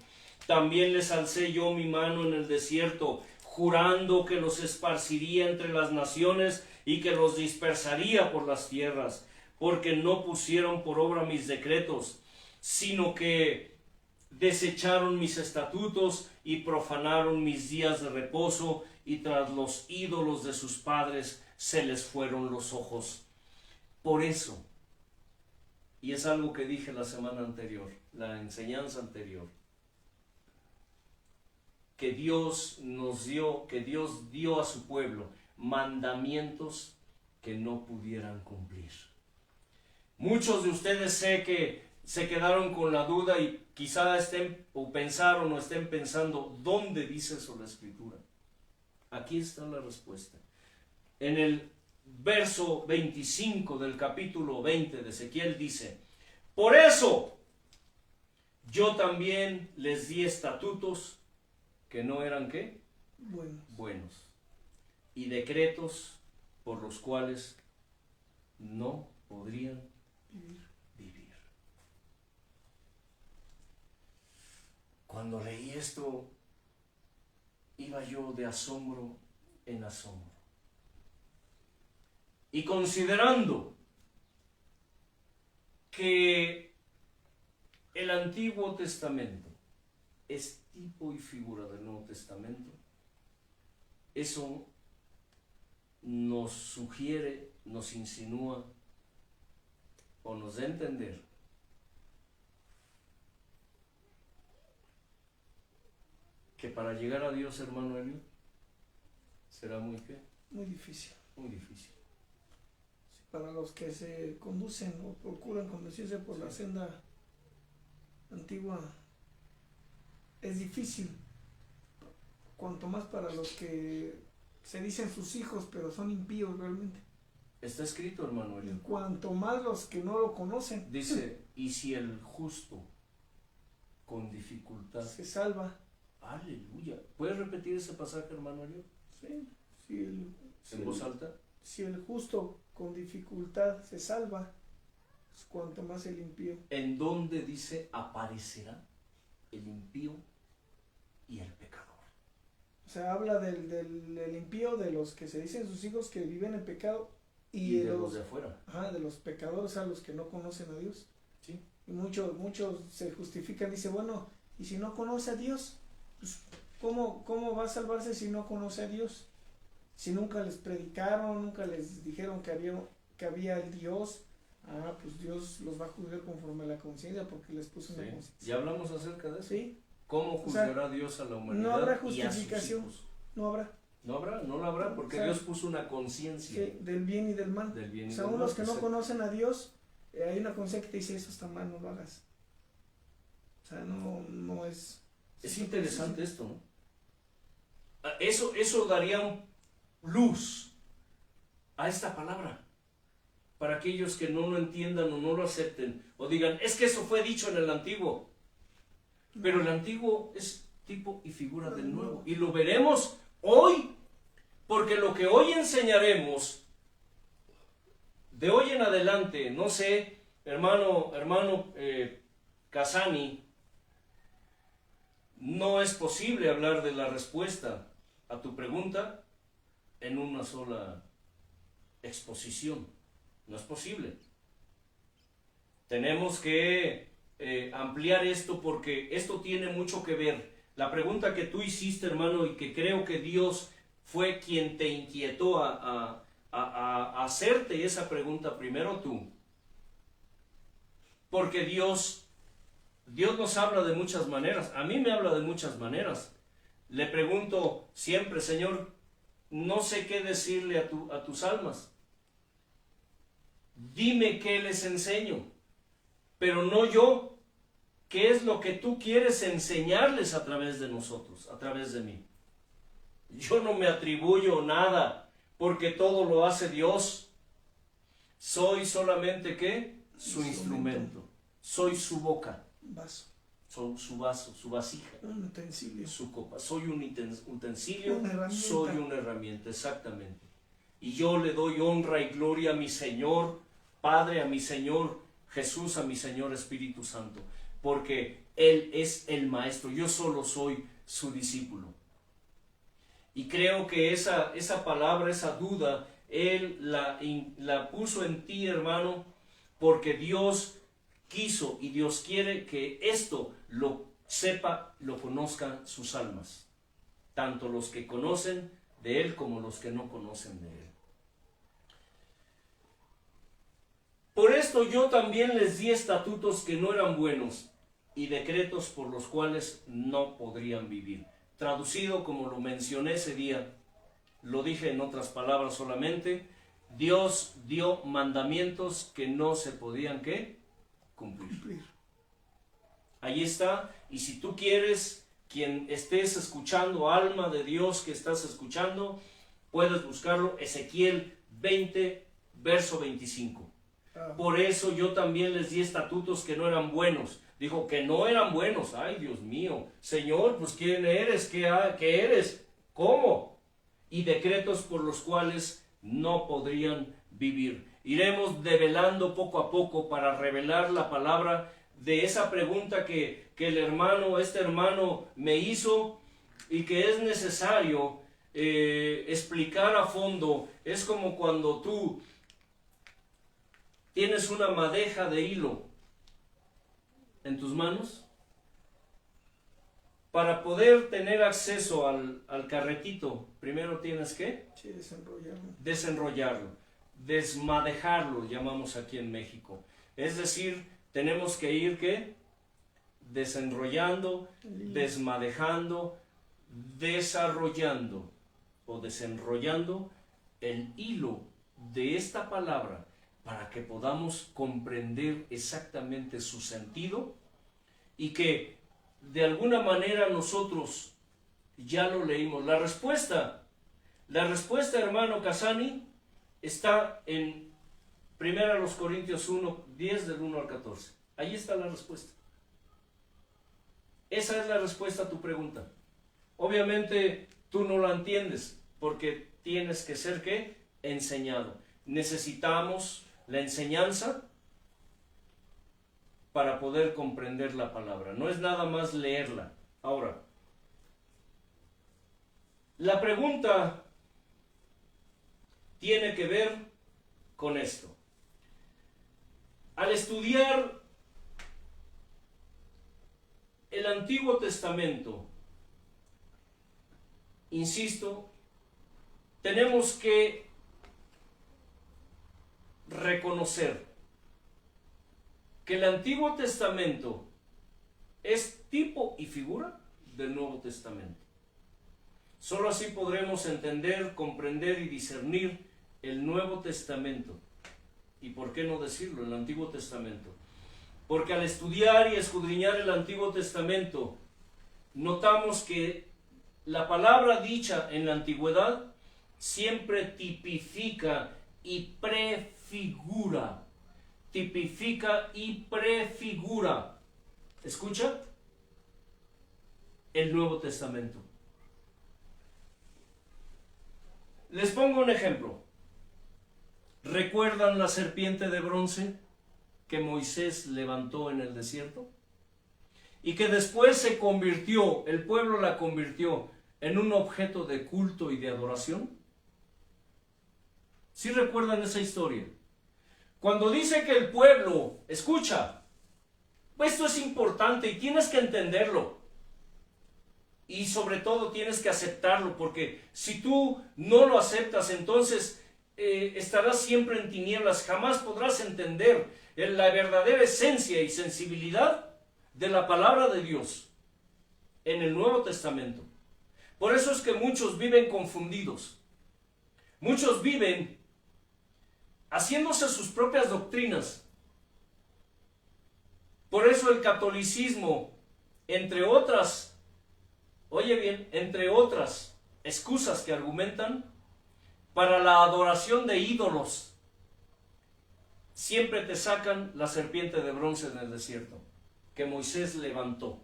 También les alcé yo mi mano en el desierto, jurando que los esparciría entre las naciones y que los dispersaría por las tierras, porque no pusieron por obra mis decretos, sino que desecharon mis estatutos y profanaron mis días de reposo, y tras los ídolos de sus padres se les fueron los ojos. Por eso, y es algo que dije la semana anterior, la enseñanza anterior, que Dios dio a su pueblo mandamientos que no pudieran cumplir. Muchos de ustedes sé que se quedaron con la duda y quizá estén pensando, ¿dónde dice eso la Escritura? Aquí está la respuesta. En el verso 25 del capítulo 20 de Ezequiel dice: por eso yo también les di estatutos que no eran ¿qué? Buenos. Y decretos por los cuales no podrían vivir. Cuando leí esto, iba yo de asombro en asombro. Y considerando que el Antiguo Testamento es tipo y figura del Nuevo Testamento, eso nos sugiere, nos insinúa o nos da a entender que para llegar a Dios, hermano Elio, será muy ¿qué? Muy difícil. Muy difícil. Para los que se conducen o procuran conducirse por la senda antigua, es difícil. Cuanto más para los que se dicen sus hijos, pero son impíos realmente. Está escrito, hermano Elio. Y cuanto más los que no lo conocen. Dice, y si el justo con dificultad se salva. Aleluya. ¿Puedes repetir ese pasaje, hermano Elio? Sí. ¿En voz alta? Si el justo con dificultad se salva, pues cuanto más el impío. ¿En dónde dice aparecerá el impío y el pecador? O sea, habla del impío, de los que se dicen sus hijos que viven en pecado, y de los de afuera. Ajá, de los pecadores, a los que no conocen a Dios. Sí. Y muchos se justifican, dice, bueno, y si no conoce a Dios, pues ¿cómo va a salvarse si no conoce a Dios? Si nunca les predicaron, nunca les dijeron que había el Dios, pues Dios los va a juzgar conforme a la conciencia porque les puso una Sí. conciencia. Ya hablamos acerca de eso. ¿Sí? ¿Cómo O sea, juzgará Dios a la humanidad? no habrá y a sus justificación. hijos? No habrá. No habrá, no la habrá, porque O sea, Dios puso una conciencia Sí, del bien y del mal. del bien O y sea, del unos mal. que no Exacto. conocen a Dios, hay una conciencia que te dice, eso está mal, no lo hagas. O sea, no es... Es interesante esto, ¿no? Eso daría luz a esta palabra para aquellos que no lo entiendan o no lo acepten o digan, es que eso fue dicho en el antiguo, pero el antiguo es tipo y figura del nuevo y lo veremos hoy, porque lo que hoy enseñaremos de hoy en adelante, no sé, hermano Casani, no es posible hablar de la respuesta a tu pregunta en una sola exposición. No es posible. Tenemos que ampliar esto porque esto tiene mucho que ver. La pregunta que tú hiciste, hermano, y que creo que Dios fue quien te inquietó a hacerte esa pregunta primero tú. Porque Dios nos habla de muchas maneras. A mí me habla de muchas maneras. Le pregunto siempre, Señor, no sé qué decirle a tus almas. Dime qué les enseño, pero no yo. ¿Qué es lo que tú quieres enseñarles a través de nosotros, a través de mí? Yo no me atribuyo nada, porque todo lo hace Dios. Soy solamente, ¿qué? Su instrumento. Soy su boca. Vaso. Soy su vaso, su vasija. Un utensilio. Su copa. Soy un utensilio, Una herramienta. soy una herramienta, exactamente. Y yo le doy honra y gloria a mi Señor Padre, a mi Señor Jesús, a mi Señor Espíritu Santo, porque Él es el Maestro, yo solo soy su discípulo. Y creo que esa palabra, esa duda, Él la puso en ti, hermano, porque Dios quiso y Dios quiere que esto lo sepa, lo conozcan sus almas, tanto los que conocen de Él como los que no conocen de Él. Por esto yo también les di estatutos que no eran buenos y decretos por los cuales no podrían vivir. Traducido como lo mencioné ese día, lo dije en otras palabras solamente, Dios dio mandamientos que no se podían, ¿qué? Cumplir. Ahí está, y si tú quieres, quien estés escuchando, alma de Dios que estás escuchando, puedes buscarlo, Ezequiel 20, verso 25. Por eso yo también les di estatutos que no eran buenos. Dijo que no eran buenos. Ay, Dios mío. Señor, pues ¿quién eres? ¿Qué eres? ¿Cómo? Y decretos por los cuales no podrían vivir. Iremos develando poco a poco para revelar la palabra de esa pregunta que este hermano me hizo y que es necesario explicar a fondo. Es como cuando tú tienes una madeja de hilo en tus manos. Para poder tener acceso al carretito, primero tienes que desenrollarlo, desmadejarlo, llamamos aquí en México. Es decir, tenemos que ir ¿qué? Desenrollando, desmadejando, desarrollando o desenrollando el hilo de esta palabra, para que podamos comprender exactamente su sentido y que de alguna manera nosotros ya lo leímos. La respuesta, hermano Casani, está en 1 Corintios 1, 10 del 1 al 14. Ahí está la respuesta. Esa es la respuesta a tu pregunta. Obviamente tú no la entiendes porque tienes que ser ¿qué? Enseñado. Necesitamos la enseñanza para poder comprender la palabra. No es nada más leerla. Ahora, la pregunta tiene que ver con esto. Al estudiar el Antiguo Testamento, insisto, tenemos que reconocer que el Antiguo Testamento es tipo y figura del Nuevo Testamento. Solo así podremos entender, comprender y discernir el Nuevo Testamento. ¿Y por qué no decirlo? El Antiguo Testamento. Porque al estudiar y escudriñar el Antiguo Testamento, notamos que la palabra dicha en la antigüedad siempre tipifica y prefigura. Tipifica y prefigura. ¿Escucha? El Nuevo Testamento. Les pongo un ejemplo. ¿Recuerdan la serpiente de bronce que Moisés levantó en el desierto? Y que después se convirtió, el pueblo la convirtió en un objeto de culto y de adoración. ¿Sí recuerdan esa historia? Cuando dice que el pueblo, escucha, esto es importante y tienes que entenderlo. Y sobre todo tienes que aceptarlo, porque si tú no lo aceptas, entonces estarás siempre en tinieblas. Jamás podrás entender la verdadera esencia y sensibilidad de la palabra de Dios en el Nuevo Testamento. Por eso es que muchos viven confundidos. Muchos viven haciéndose sus propias doctrinas. Por eso el catolicismo, entre otras, oye bien, entre otras excusas que argumentan para la adoración de ídolos, siempre te sacan la serpiente de bronce en el desierto que Moisés levantó.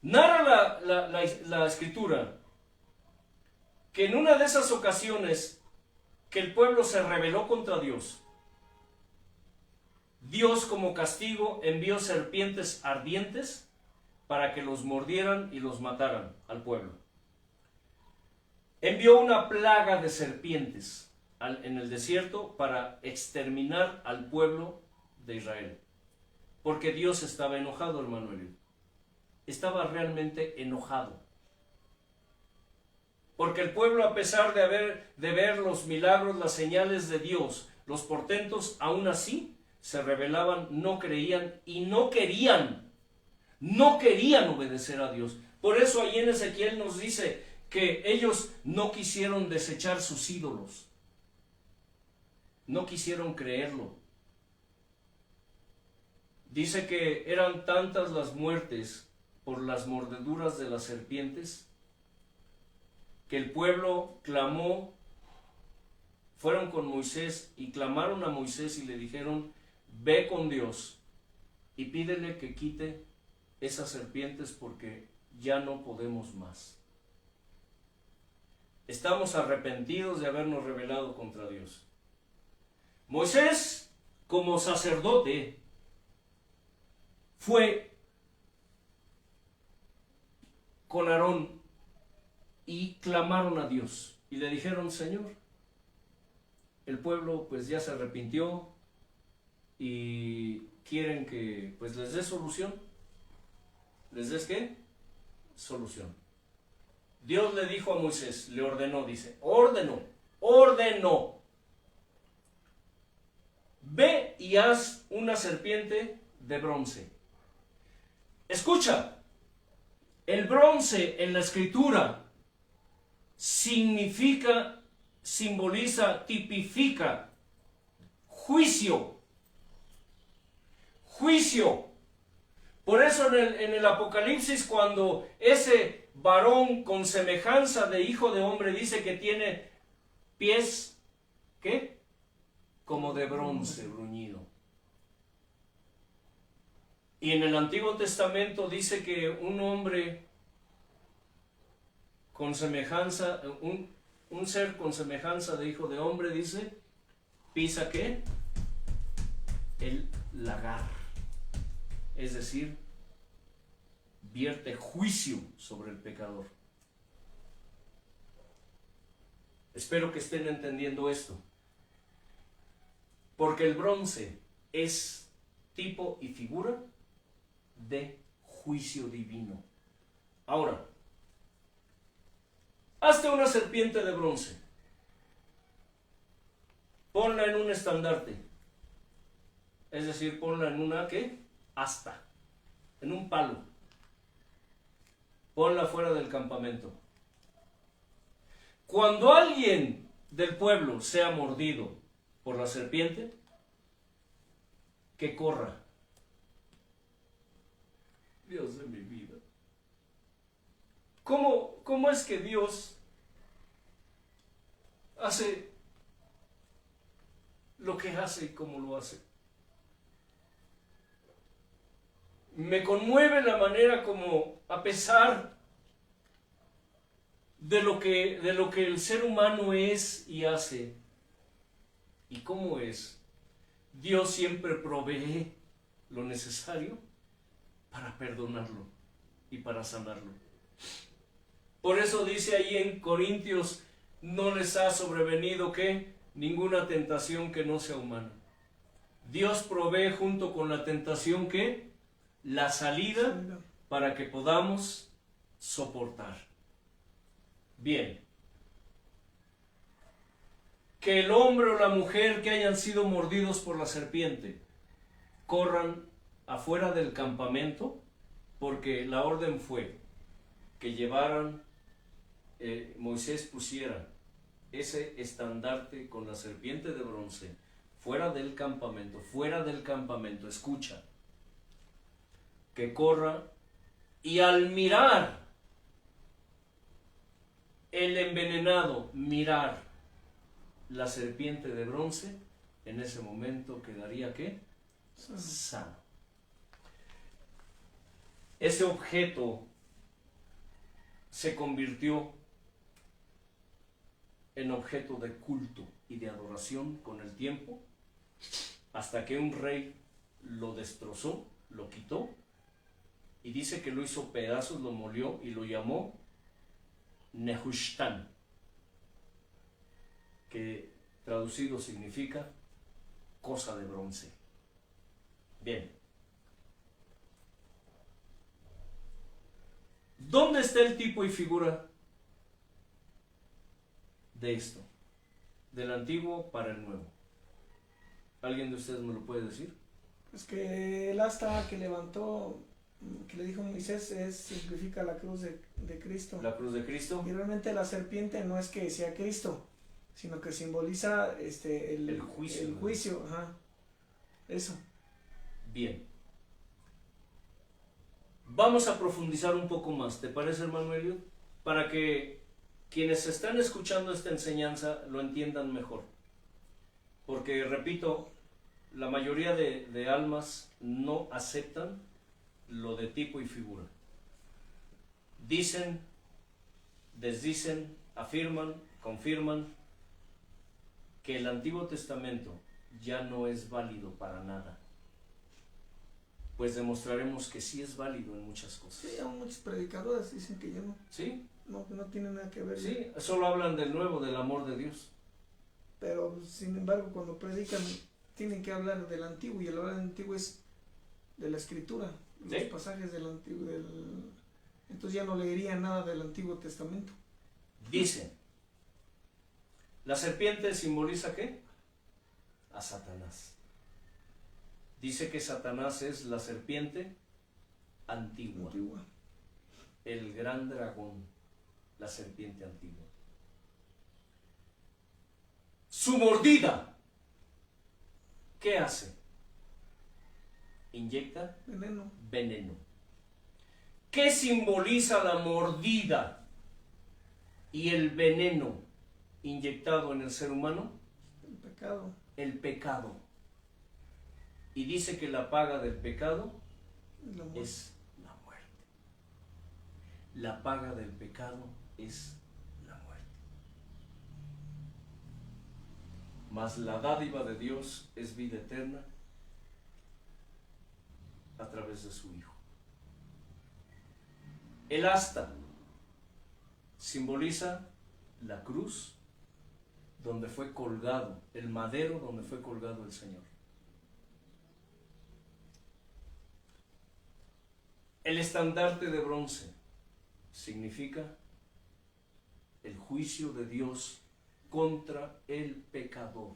Narra la escritura que en una de esas ocasiones que el pueblo se rebeló contra Dios, Dios como castigo envió serpientes ardientes para que los mordieran y los mataran al pueblo. Envió una plaga de serpientes en el desierto para exterminar al pueblo de Israel. Porque Dios estaba enojado, hermano Eliud. Estaba realmente enojado. Porque el pueblo, a pesar de ver los milagros, las señales de Dios, los portentos, aún así se rebelaban, no creían y no querían obedecer a Dios. Por eso ahí en Ezequiel nos dice que ellos no quisieron desechar sus ídolos, no quisieron creerlo. Dice que eran tantas las muertes por las mordeduras de las serpientes que el pueblo clamó, fueron con Moisés y clamaron a Moisés y le dijeron: ve con Dios y pídele que quite esas serpientes porque ya no podemos más. Estamos arrepentidos de habernos rebelado contra Dios. Moisés, como sacerdote, fue con Aarón y clamaron a Dios y le dijeron: Señor, el pueblo pues ya se arrepintió y quieren que pues les dé solución. ¿Les des qué? Solución. Dios le dijo a Moisés, le ordenó, dice, ordenó, ve y haz una serpiente de bronce. Escucha, el bronce en la escritura significa, simboliza, tipifica juicio. Juicio. Por eso en el Apocalipsis, cuando ese varón con semejanza de hijo de hombre dice que tiene pies, ¿qué? Como de bronce bruñido. Y en el Antiguo Testamento dice que un hombre con semejanza, un ser con semejanza de hijo de hombre, dice, pisa ¿qué? El lagar. Es decir, vierte juicio sobre el pecador. Espero que estén entendiendo esto. Porque el bronce es tipo y figura de juicio divino. Ahora, Hazte una serpiente de bronce. Ponla en un estandarte. Es decir, ponla en una, ¿qué? Asta. En un palo. Ponla fuera del campamento. Cuando alguien del pueblo sea mordido por la serpiente, que corra. Dios de mi vida. ¿Cómo es que Dios hace lo que hace y cómo lo hace? Me conmueve la manera como, a pesar de lo que el ser humano es y hace, y cómo es, Dios siempre provee lo necesario para perdonarlo y para sanarlo. Por eso dice ahí en Corintios, no les ha sobrevenido ¿qué? Ninguna tentación que no sea humana. Dios provee junto con la tentación ¿qué? La salida para que podamos soportar. Bien. Que el hombre o la mujer que hayan sido mordidos por la serpiente corran afuera del campamento, porque la orden fue que llevaran, Moisés pusiera ese estandarte con la serpiente de bronce fuera del campamento, escucha, que corra, y al mirar el envenenado, mirar la serpiente de bronce, en ese momento quedaría ¿qué? Sano. Ese objeto se convirtió en objeto de culto y de adoración con el tiempo, hasta que un rey lo destrozó, lo quitó, y dice que lo hizo pedazos, lo molió y lo llamó Nehushtan, que traducido significa cosa de bronce. Bien. ¿Dónde está el tipo y figura de esto? Del antiguo para el nuevo. ¿Alguien de ustedes me lo puede decir? Pues que el asta que levantó, que le dijo Moisés, significa la cruz de Cristo. La cruz de Cristo. Y realmente la serpiente no es que sea Cristo, sino que simboliza el juicio. El juicio, ajá. Eso. Bien. Vamos a profundizar un poco más, ¿te parece, hermano Elliot? Para que quienes están escuchando esta enseñanza lo entiendan mejor. Porque, repito, la mayoría de almas no aceptan lo de tipo y figura. Dicen, desdicen, afirman, confirman que el Antiguo Testamento ya no es válido para nada. Pues demostraremos que sí es válido en muchas cosas. Sí, aún muchos predicadores dicen que ya no. ¿Sí? No, que no tiene nada que ver. Sí, solo hablan del nuevo, del amor de Dios. Pero, sin embargo, cuando predican, tienen que hablar del antiguo, y el hablar del antiguo es de la escritura, los ¿sí? pasajes del antiguo. Entonces ya no leerían nada del Antiguo Testamento. Dicen, ¿la serpiente simboliza qué? A Satanás. Dice que Satanás es la serpiente antigua. El gran dragón, la serpiente antigua. Su mordida, ¿qué hace? Inyecta veneno. ¿Qué simboliza la mordida y el veneno inyectado en el ser humano? El pecado. El pecado. Y dice que la paga del pecado es la muerte. La paga del pecado es la muerte. Mas la dádiva de Dios es vida eterna a través de su Hijo. El asta simboliza la cruz donde fue colgado, el madero donde fue colgado el Señor. El estandarte de bronce significa el juicio de Dios contra el pecador.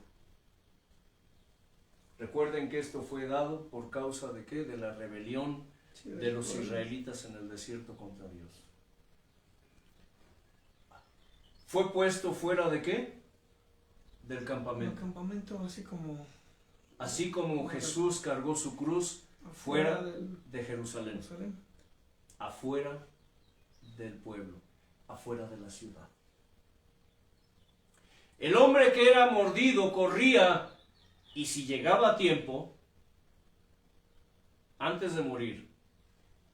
Recuerden que esto fue dado por causa de ¿qué? De la rebelión de los israelitas en el desierto contra Dios. ¿Fue puesto fuera de qué? Del campamento. El campamento, Así como Jesús cargó su cruz fuera de Jerusalén, afuera del pueblo, afuera de la ciudad. El hombre que era mordido corría, y si llegaba a tiempo, antes de morir,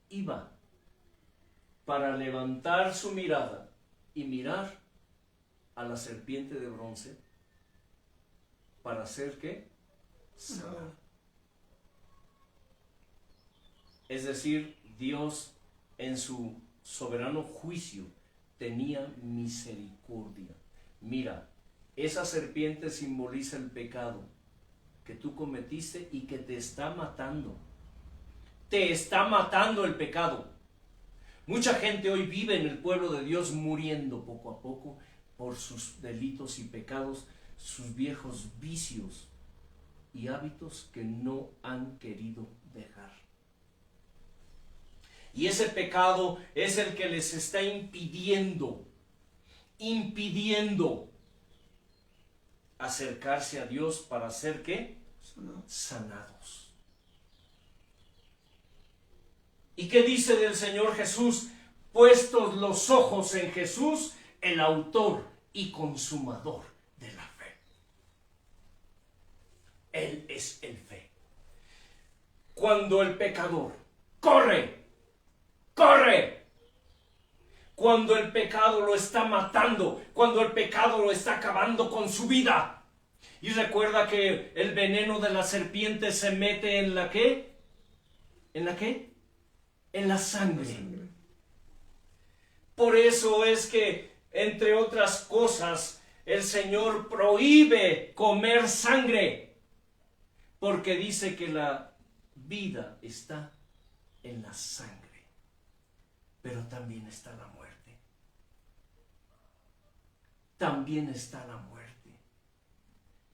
iba para levantar su mirada y mirar a la serpiente de bronce para hacer ¿qué? Sanar. Es decir, Dios en su soberano juicio tenía misericordia. Mira, esa serpiente simboliza el pecado que tú cometiste y que te está matando. Te está matando el pecado. Mucha gente hoy vive en el pueblo de Dios muriendo poco a poco por sus delitos y pecados, sus viejos vicios y hábitos que no han querido dejar. Y ese pecado es el que les está impidiendo acercarse a Dios para ser ¿qué? Sanados. ¿Y qué dice del Señor Jesús? Puestos los ojos en Jesús, el autor y consumador de la fe. Él es el fe. Cuando el pecador corre, cuando el pecado lo está matando, cuando el pecado lo está acabando con su vida. Y recuerda que el veneno de la serpiente se mete en la ¿qué? ¿En la qué? En la sangre. Por eso es que, entre otras cosas, el Señor prohíbe comer sangre, porque dice que la vida está en la sangre, pero también está la muerte. También está la muerte.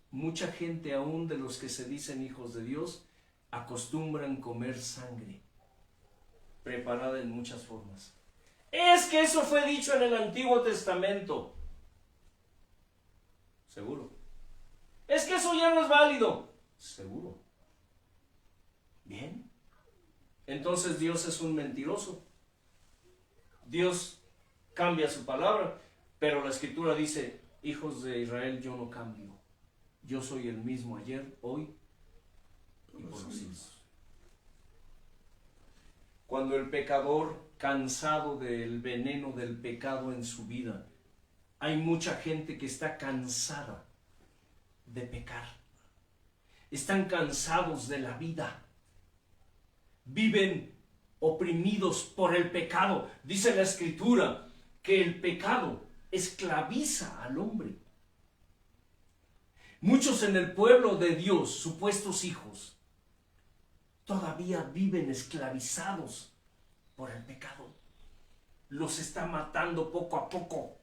Mucha gente, aún de los que se dicen hijos de Dios, acostumbran comer sangre, preparada en muchas formas. Es que eso fue dicho en el Antiguo Testamento. Seguro. Es que eso ya no es válido. Seguro. Bien. Entonces Dios es un mentiroso. Dios cambia su palabra, pero la Escritura dice, hijos de Israel, yo no cambio. Yo soy el mismo ayer, hoy y por los siglos. Cuando el pecador, cansado del veneno del pecado en su vida, hay mucha gente que está cansada de pecar. Están cansados de la vida. Viven oprimidos por el pecado. Dice la Escritura que el pecado esclaviza al hombre. Muchos en el pueblo de Dios, supuestos hijos, todavía viven esclavizados por el pecado. Los está matando poco a poco.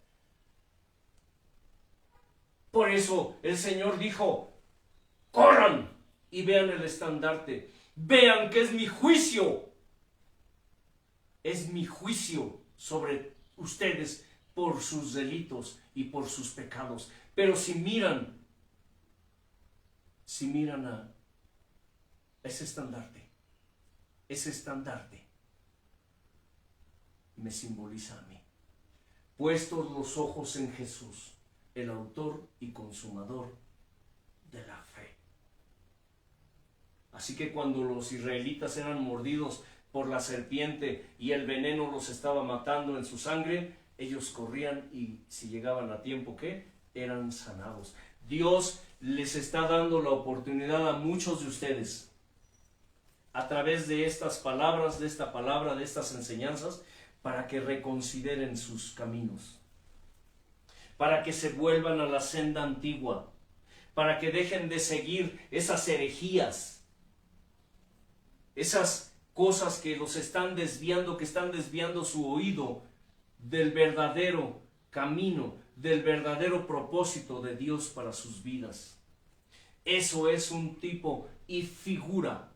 Por eso el Señor dijo, corran y vean el estandarte. Vean que es mi juicio. Es mi juicio sobre ustedes por sus delitos y por sus pecados. Pero si miran a ese estandarte me simboliza a mí. Puestos los ojos en Jesús, el autor y consumador de la fe. Así que cuando los israelitas eran mordidos por la serpiente y el veneno los estaba matando en su sangre, ellos corrían y si llegaban a tiempo, ¿qué? Eran sanados. Dios les está dando la oportunidad a muchos de ustedes, a través de estas palabras, de esta palabra, de estas enseñanzas, para que reconsideren sus caminos, para que se vuelvan a la senda antigua, para que dejen de seguir esas herejías, esas cosas que los están desviando, que están desviando su oído del verdadero camino, del verdadero propósito de Dios para sus vidas. Eso es un tipo y figura.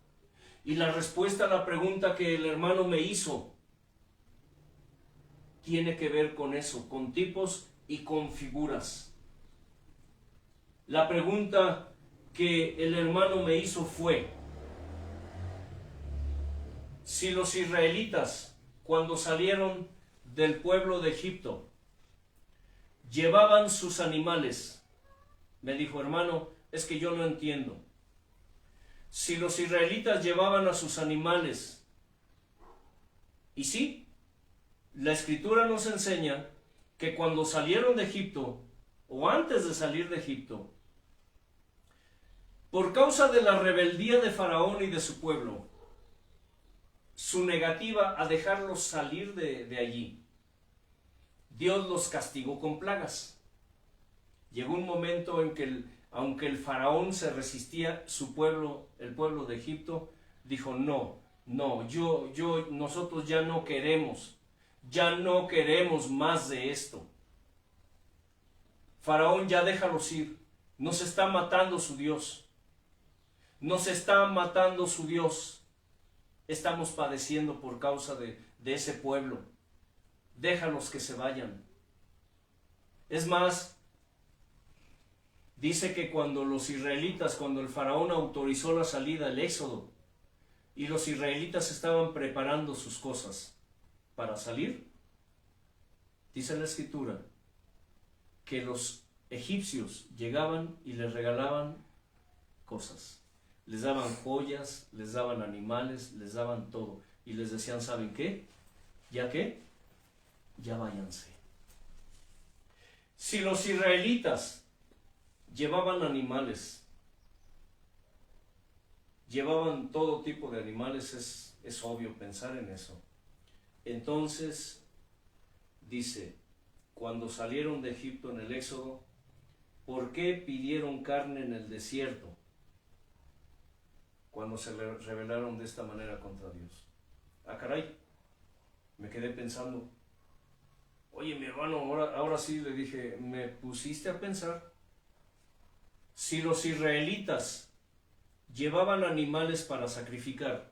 Y la respuesta a la pregunta que el hermano me hizo tiene que ver con eso, con tipos y con figuras. La pregunta que el hermano me hizo fue: si los israelitas, cuando salieron del pueblo de Egipto, llevaban sus animales, me dijo, hermano, es que yo no entiendo. Si los israelitas llevaban a sus animales, y sí, la escritura nos enseña que cuando salieron de Egipto, o antes de salir de Egipto, por causa de la rebeldía de Faraón y de su pueblo, su negativa a dejarlos salir de allí, Dios los castigó con plagas. Llegó un momento en que aunque el faraón se resistía, su pueblo, el pueblo de Egipto, dijo: no, nosotros ya no queremos más de esto. Faraón, ya déjalos ir, nos está matando su Dios, estamos padeciendo por causa de ese pueblo, déjalos que se vayan. Es más, dice que cuando el faraón autorizó la salida, el éxodo, y los israelitas estaban preparando sus cosas para salir, dice la escritura que los egipcios llegaban y les regalaban cosas. Les daban joyas, les daban animales, les daban todo. Y les decían: ¿saben qué? ¿Ya qué? Ya váyanse. Si los israelitas llevaban animales, llevaban todo tipo de animales, es obvio pensar en eso. Entonces, dice, cuando salieron de Egipto en el Éxodo, ¿por qué pidieron carne en el desierto? Cuando se rebelaron de esta manera contra Dios. Ah, caray, me quedé pensando. Oye, mi hermano, ahora sí, le dije, me pusiste a pensar. Si los israelitas llevaban animales para sacrificar,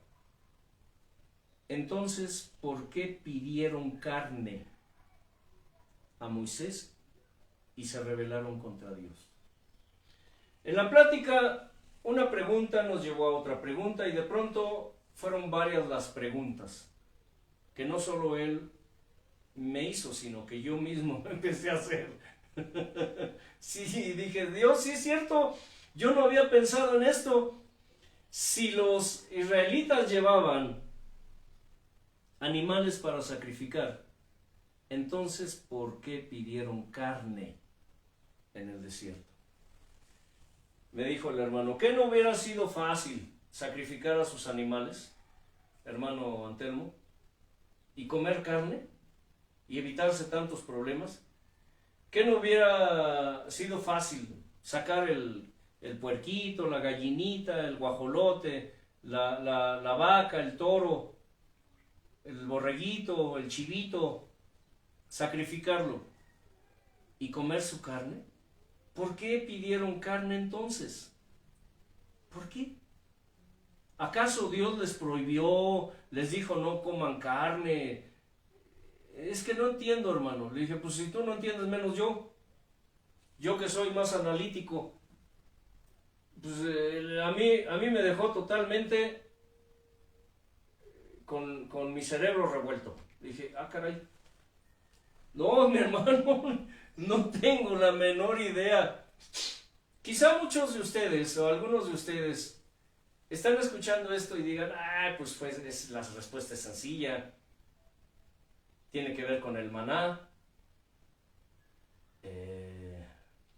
entonces, ¿por qué pidieron carne a Moisés y se rebelaron contra Dios? En la plática, una pregunta nos llevó a otra pregunta y de pronto fueron varias las preguntas que no solo él me hizo, sino que yo mismo empecé a hacer. Sí, dije, Dios, sí es cierto, yo no había pensado en esto. Si los israelitas llevaban animales para sacrificar, entonces, ¿por qué pidieron carne en el desierto? Me dijo el hermano, ¿qué no hubiera sido fácil sacrificar a sus animales, hermano Antelmo, y comer carne y evitarse tantos problemas? ¿Qué no hubiera sido fácil sacar el puerquito, la gallinita, el guajolote, la vaca, el toro, el borreguito, el chivito, sacrificarlo y comer su carne? ¿Por qué pidieron carne entonces? ¿Por qué? ¿Acaso Dios les prohibió, les dijo no coman carne? Es que no entiendo, hermano. Le dije, pues si tú no entiendes, menos yo. Yo que soy más analítico. Pues a mí me dejó totalmente con mi cerebro revuelto. Le dije, ah, caray. No, mi hermano, no tengo la menor idea. Quizá muchos de ustedes o algunos de ustedes están escuchando esto y digan, pues la respuesta es sencilla. Tiene que ver con el maná.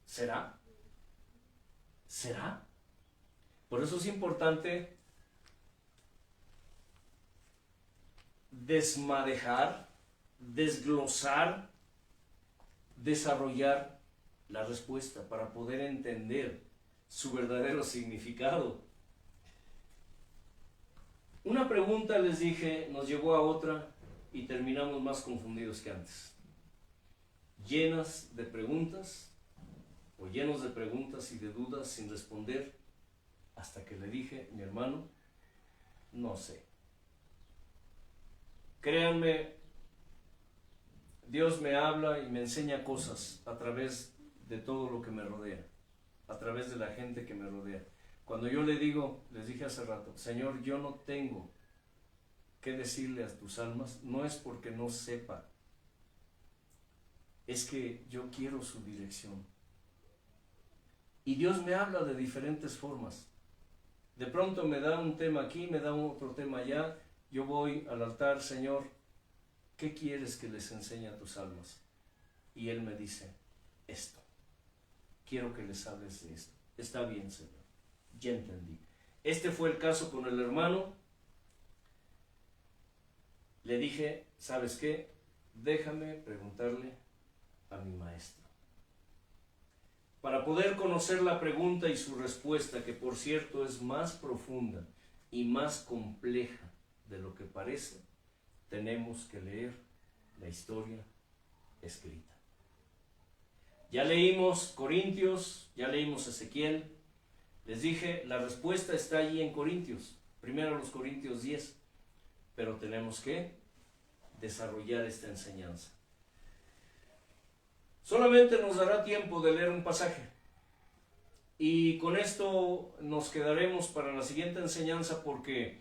¿Será? ¿Será? Por eso es importante desmadejar, desglosar, desarrollar la respuesta para poder entender su verdadero significado. Una pregunta, les dije, nos llevó a otra y terminamos más confundidos que antes. llenas de preguntas, o llenos de preguntas y de dudas sin responder, hasta que le dije, mi hermano, no sé. Créanme, Dios me habla y me enseña cosas a través de todo lo que me rodea, a través de la gente que me rodea. Cuando yo le digo, les dije hace rato, Señor, yo no tengo que decirle a tus almas, no es porque no sepa, es que yo quiero su dirección. Y Dios me habla de diferentes formas. De pronto me da un tema aquí, me da otro tema allá. Yo voy al altar, Señor, ¿qué quieres que les enseñe a tus almas? Y Él me dice, esto. Quiero que les hables de esto. Está bien, Señor. Ya entendí. Este fue el caso con el hermano. Le dije, ¿sabes qué? Déjame preguntarle a mi maestro. Para poder conocer la pregunta y su respuesta, que por cierto es más profunda y más compleja de lo que parece, tenemos que leer la historia escrita. Ya leímos Corintios, ya leímos Ezequiel. Les dije, la respuesta está allí en Corintios, primero los Corintios 10, pero tenemos que desarrollar esta enseñanza. Solamente nos dará tiempo de leer un pasaje y con esto nos quedaremos para la siguiente enseñanza, porque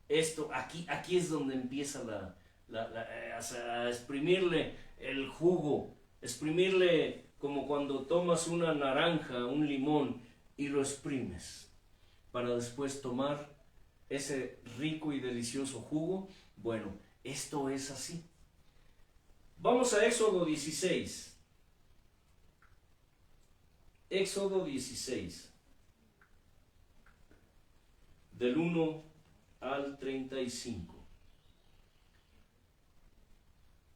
esto, aquí es donde empieza a exprimirle el jugo, exprimirle como cuando tomas una naranja, un limón y lo exprimes para después tomar ese rico y delicioso jugo. Bueno, esto es así. Vamos a Éxodo 16. Éxodo 16, del 1 al 35.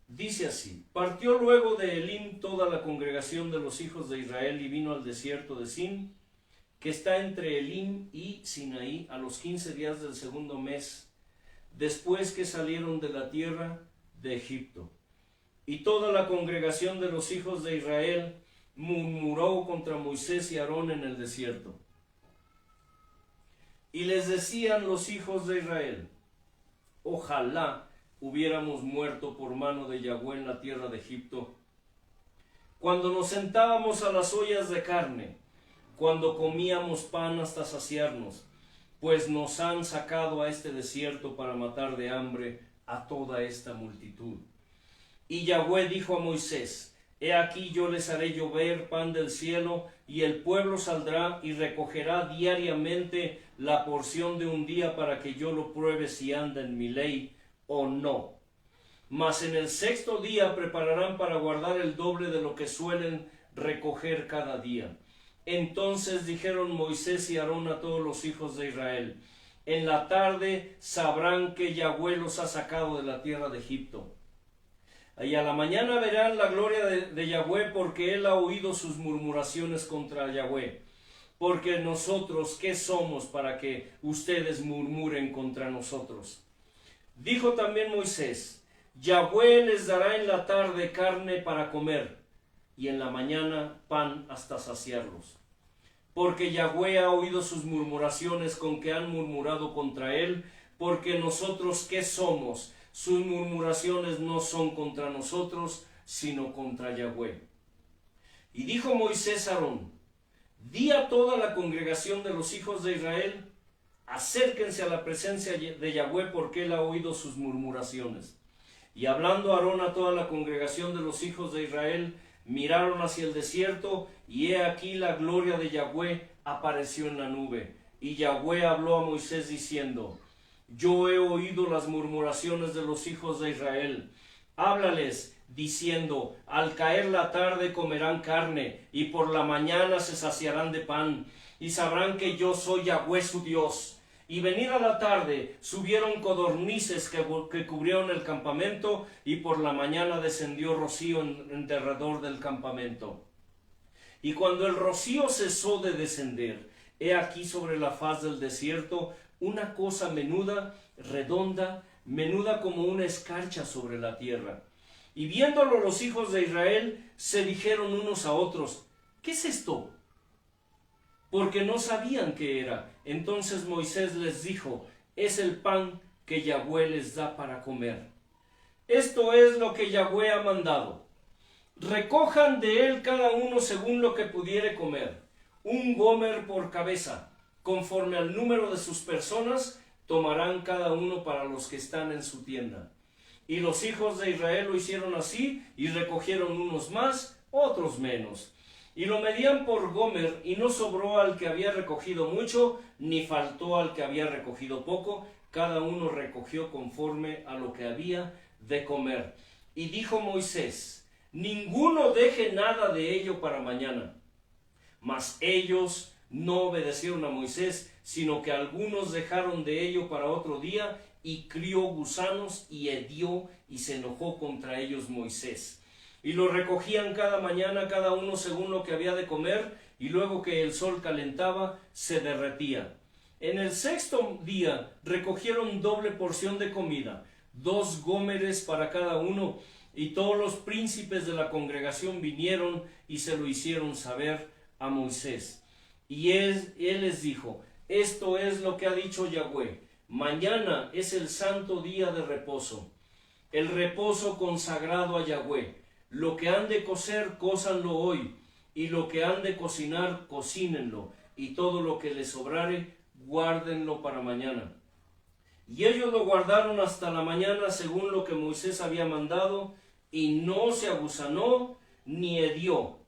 Dice así: partió luego de Elim toda la congregación de los hijos de Israel y vino al desierto de Sin, que está entre Elim y Sinaí, a los 15 días del segundo mes, después que salieron de la tierra de Egipto. Y toda la congregación de los hijos de Israel murmuró contra Moisés y Aarón en el desierto. Y les decían los hijos de Israel: ojalá hubiéramos muerto por mano de Yahweh en la tierra de Egipto, cuando nos sentábamos a las ollas de carne, cuando comíamos pan hasta saciarnos, pues nos han sacado a este desierto para matar de hambre a toda esta multitud. Y Yahweh dijo a Moisés: he aquí yo les haré llover pan del cielo, y el pueblo saldrá y recogerá diariamente la porción de un día para que yo lo pruebe si anda en mi ley o no. Mas en el sexto día prepararán para guardar el doble de lo que suelen recoger cada día. Entonces dijeron Moisés y Aarón a todos los hijos de Israel: en la tarde sabrán que Yahweh los ha sacado de la tierra de Egipto. Y a la mañana verán la gloria de Yahweh, porque él ha oído sus murmuraciones contra Yahweh. Porque nosotros, ¿qué somos para que ustedes murmuren contra nosotros? Dijo también Moisés: Yahweh les dará en la tarde carne para comer, y en la mañana pan hasta saciarlos. Porque Yahweh ha oído sus murmuraciones con que han murmurado contra él, porque nosotros, ¿qué somos? Sus murmuraciones no son contra nosotros, sino contra Yahweh. Y dijo Moisés a Aarón: di a toda la congregación de los hijos de Israel: acérquense a la presencia de Yahweh, porque él ha oído sus murmuraciones. Y hablando Aarón a toda la congregación de los hijos de Israel, miraron hacia el desierto, y he aquí la gloria de Yahweh apareció en la nube. Y Yahweh habló a Moisés diciendo: yo he oído las murmuraciones de los hijos de Israel. Háblales diciendo: al caer la tarde comerán carne, y por la mañana se saciarán de pan, y sabrán que yo soy Yahweh su Dios. Y venida la tarde subieron codornices que cubrieron el campamento, y por la mañana descendió rocío en derredor del campamento. Y cuando el rocío cesó de descender, he aquí sobre la faz del desierto una cosa menuda, redonda, menuda como una escarcha sobre la tierra. Y viéndolo los hijos de Israel, se dijeron unos a otros, ¿qué es esto? Porque no sabían qué era. Entonces Moisés les dijo, es el pan que Yahweh les da para comer. Esto es lo que Yahweh ha mandado. Recojan de él cada uno según lo que pudiere comer, un gomer por cabeza, conforme al número de sus personas, tomarán cada uno para los que están en su tienda. Y los hijos de Israel lo hicieron así, y recogieron unos más, otros menos. Y lo medían por gomer, y no sobró al que había recogido mucho, ni faltó al que había recogido poco, cada uno recogió conforme a lo que había de comer. Y dijo Moisés, ninguno deje nada de ello para mañana. Mas ellos no obedecieron a Moisés, sino que algunos dejaron de ello para otro día, y crió gusanos y hedió, y se enojó contra ellos Moisés. Y lo recogían cada mañana, cada uno según lo que había de comer, y luego que el sol calentaba, se derretía. En el sexto día recogieron doble porción de comida, 2 gómeres para cada uno, y todos los príncipes de la congregación vinieron y se lo hicieron saber a Moisés. Y él les dijo, esto es lo que ha dicho Yahweh, mañana es el santo día de reposo, el reposo consagrado a Yahweh. Lo que han de cocer, cózanlo hoy, y lo que han de cocinar, cocínenlo, y todo lo que les sobrare, guárdenlo para mañana. Y ellos lo guardaron hasta la mañana según lo que Moisés había mandado, y no se agusanó ni hedió.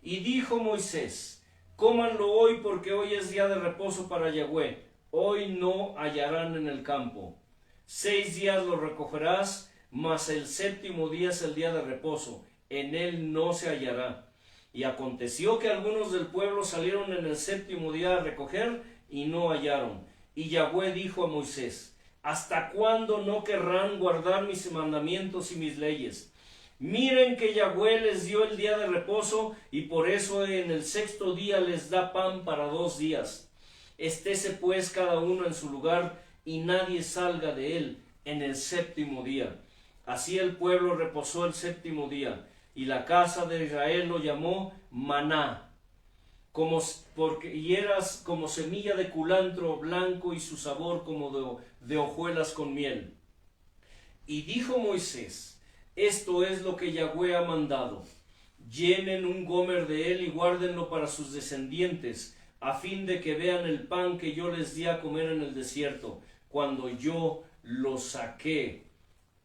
Y dijo Moisés, cómanlo hoy porque hoy es día de reposo para Yahweh, hoy no hallarán en el campo. 6 días lo recogerás, mas el séptimo día es el día de reposo, en él no se hallará. Y aconteció que algunos del pueblo salieron en el séptimo día a recoger y no hallaron. Y Yahweh dijo a Moisés, ¿hasta cuándo no querrán guardar mis mandamientos y mis leyes? Miren que Yahweh les dio el día de reposo, y por eso en el sexto día les da pan para 2 días. Estése pues cada uno en su lugar, y nadie salga de él en el séptimo día. Así el pueblo reposó el séptimo día, y la casa de Israel lo llamó maná, y eras como semilla de culantro blanco, y su sabor como de hojuelas con miel. Y dijo Moisés, esto es lo que Yahweh ha mandado, llenen un gomer de él y guárdenlo para sus descendientes, a fin de que vean el pan que yo les di a comer en el desierto, cuando yo los saqué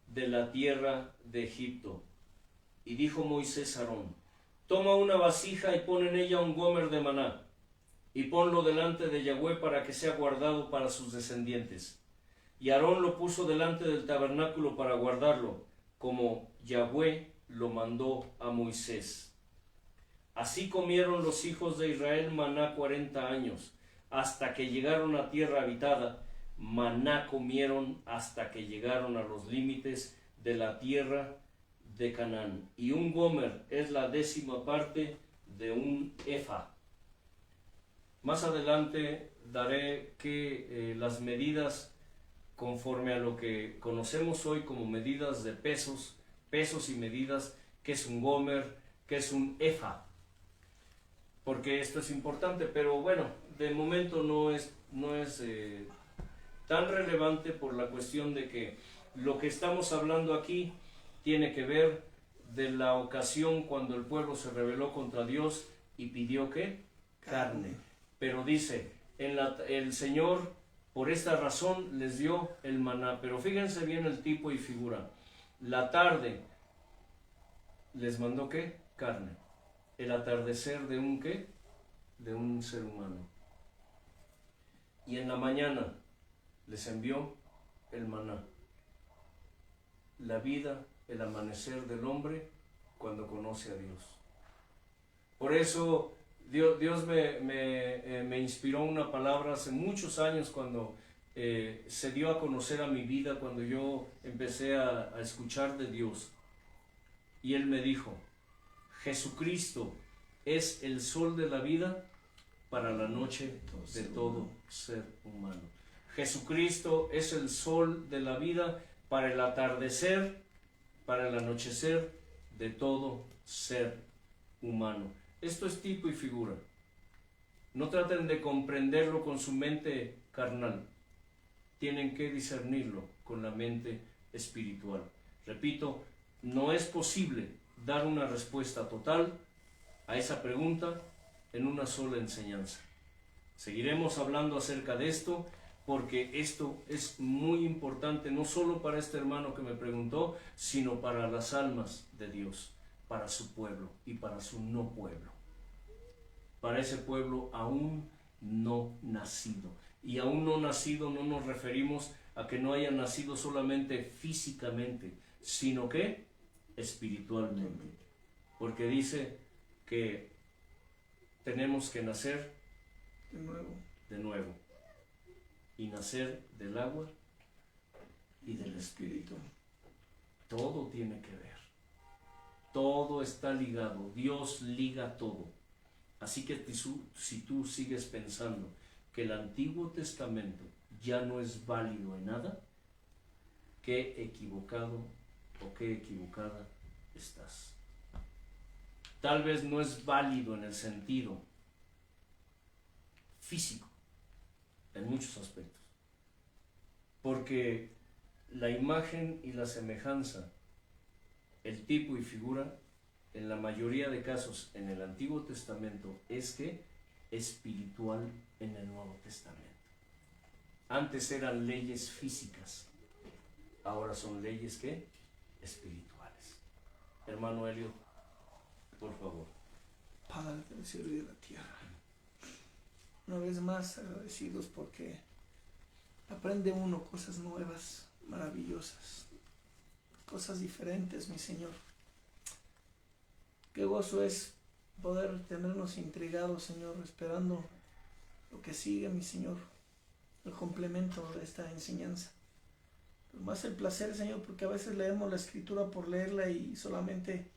de la tierra de Egipto. Y dijo Moisés a Aarón, toma una vasija y pon en ella un gomer de maná, y ponlo delante de Yahweh para que sea guardado para sus descendientes. Y Aarón lo puso delante del tabernáculo para guardarlo, como Yahweh lo mandó a Moisés. Así comieron los hijos de Israel maná 40 años, hasta que llegaron a tierra habitada. Maná comieron hasta que llegaron a los límites de la tierra de Canaán. Y un gomer es la 10ª parte de un efa. Más adelante daré que las medidas conforme a lo que conocemos hoy como medidas de pesos y medidas, que es un gomer, que es un efa, porque esto es importante, pero bueno, de momento no es tan relevante por la cuestión de que lo que estamos hablando aquí tiene que ver de la ocasión cuando el pueblo se rebeló contra Dios y pidió ¿qué? Carne. Pero dice, el Señor por esta razón les dio el maná. Pero fíjense bien el tipo y figura. La tarde les mandó ¿qué? Carne. El atardecer de un ¿qué? De un ser humano. Y en la mañana les envió el maná. La vida, el amanecer del hombre cuando conoce a Dios. Por eso Dios me inspiró una palabra hace muchos años cuando se dio a conocer a mi vida, cuando yo empecé a escuchar de Dios. Y Él me dijo, Jesucristo es el sol de la vida para la noche de todo ser humano. Jesucristo es el sol de la vida para el atardecer para el anochecer de todo ser humano. Esto es tipo y figura. No traten de comprenderlo con su mente carnal. Tienen que discernirlo con la mente espiritual. Repito, no es posible dar una respuesta total a esa pregunta en una sola enseñanza. Seguiremos hablando acerca de esto porque esto es muy importante, no solo para este hermano que me preguntó, sino para las almas de Dios, para su pueblo y para su no pueblo. Para ese pueblo aún no nacido. Y aún no nacido no nos referimos a que no haya nacido solamente físicamente, sino que espiritualmente. Porque dice que tenemos que nacer de nuevo. Y nacer del agua y del espíritu. Todo tiene que ver. Todo está ligado. Dios liga todo. Así que si tú sigues pensando que el Antiguo Testamento ya no es válido en nada, qué equivocado o qué equivocada estás. Tal vez no es válido en el sentido físico, en muchos aspectos, porque la imagen y la semejanza, el tipo y figura, en la mayoría de casos en el Antiguo Testamento es que espiritual en el Nuevo Testamento. Antes eran leyes físicas, ahora son leyes ¿qué? Espirituales. Hermano Helio, por favor. Padre del cielo y de la tierra, una vez más agradecidos porque aprende uno cosas nuevas, maravillosas, cosas diferentes, mi Señor. Qué gozo es poder tenernos intrigados, Señor, esperando lo que sigue, mi Señor, el complemento de esta enseñanza. Pero más el placer, Señor, porque a veces leemos la Escritura por leerla y solamente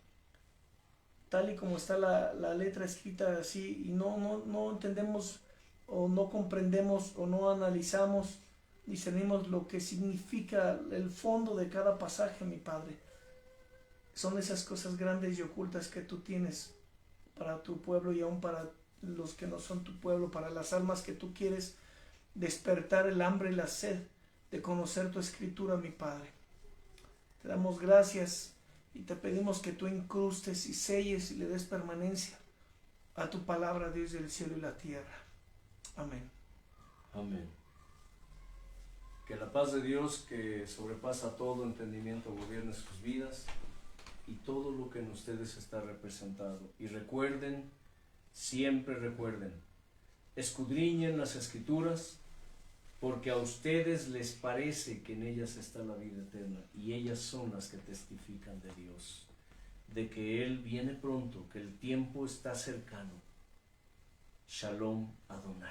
tal y como está la letra escrita así, y no entendemos o no comprendemos o no analizamos, discernimos lo que significa el fondo de cada pasaje, mi Padre. Son esas cosas grandes y ocultas que tú tienes para tu pueblo y aún para los que no son tu pueblo, para las almas que tú quieres despertar el hambre y la sed de conocer tu Escritura, mi Padre. Te damos gracias y te pedimos que tú incrustes y selles y le des permanencia a tu palabra, Dios del cielo y la tierra. Amén. Amén. Que la paz de Dios, que sobrepasa todo entendimiento, gobierne sus vidas y todo lo que en ustedes está representado. Y recuerden, siempre recuerden, escudriñen las Escrituras, porque a ustedes les parece que en ellas está la vida eterna, y ellas son las que testifican de Dios, de que Él viene pronto, que el tiempo está cercano. Shalom Adonai.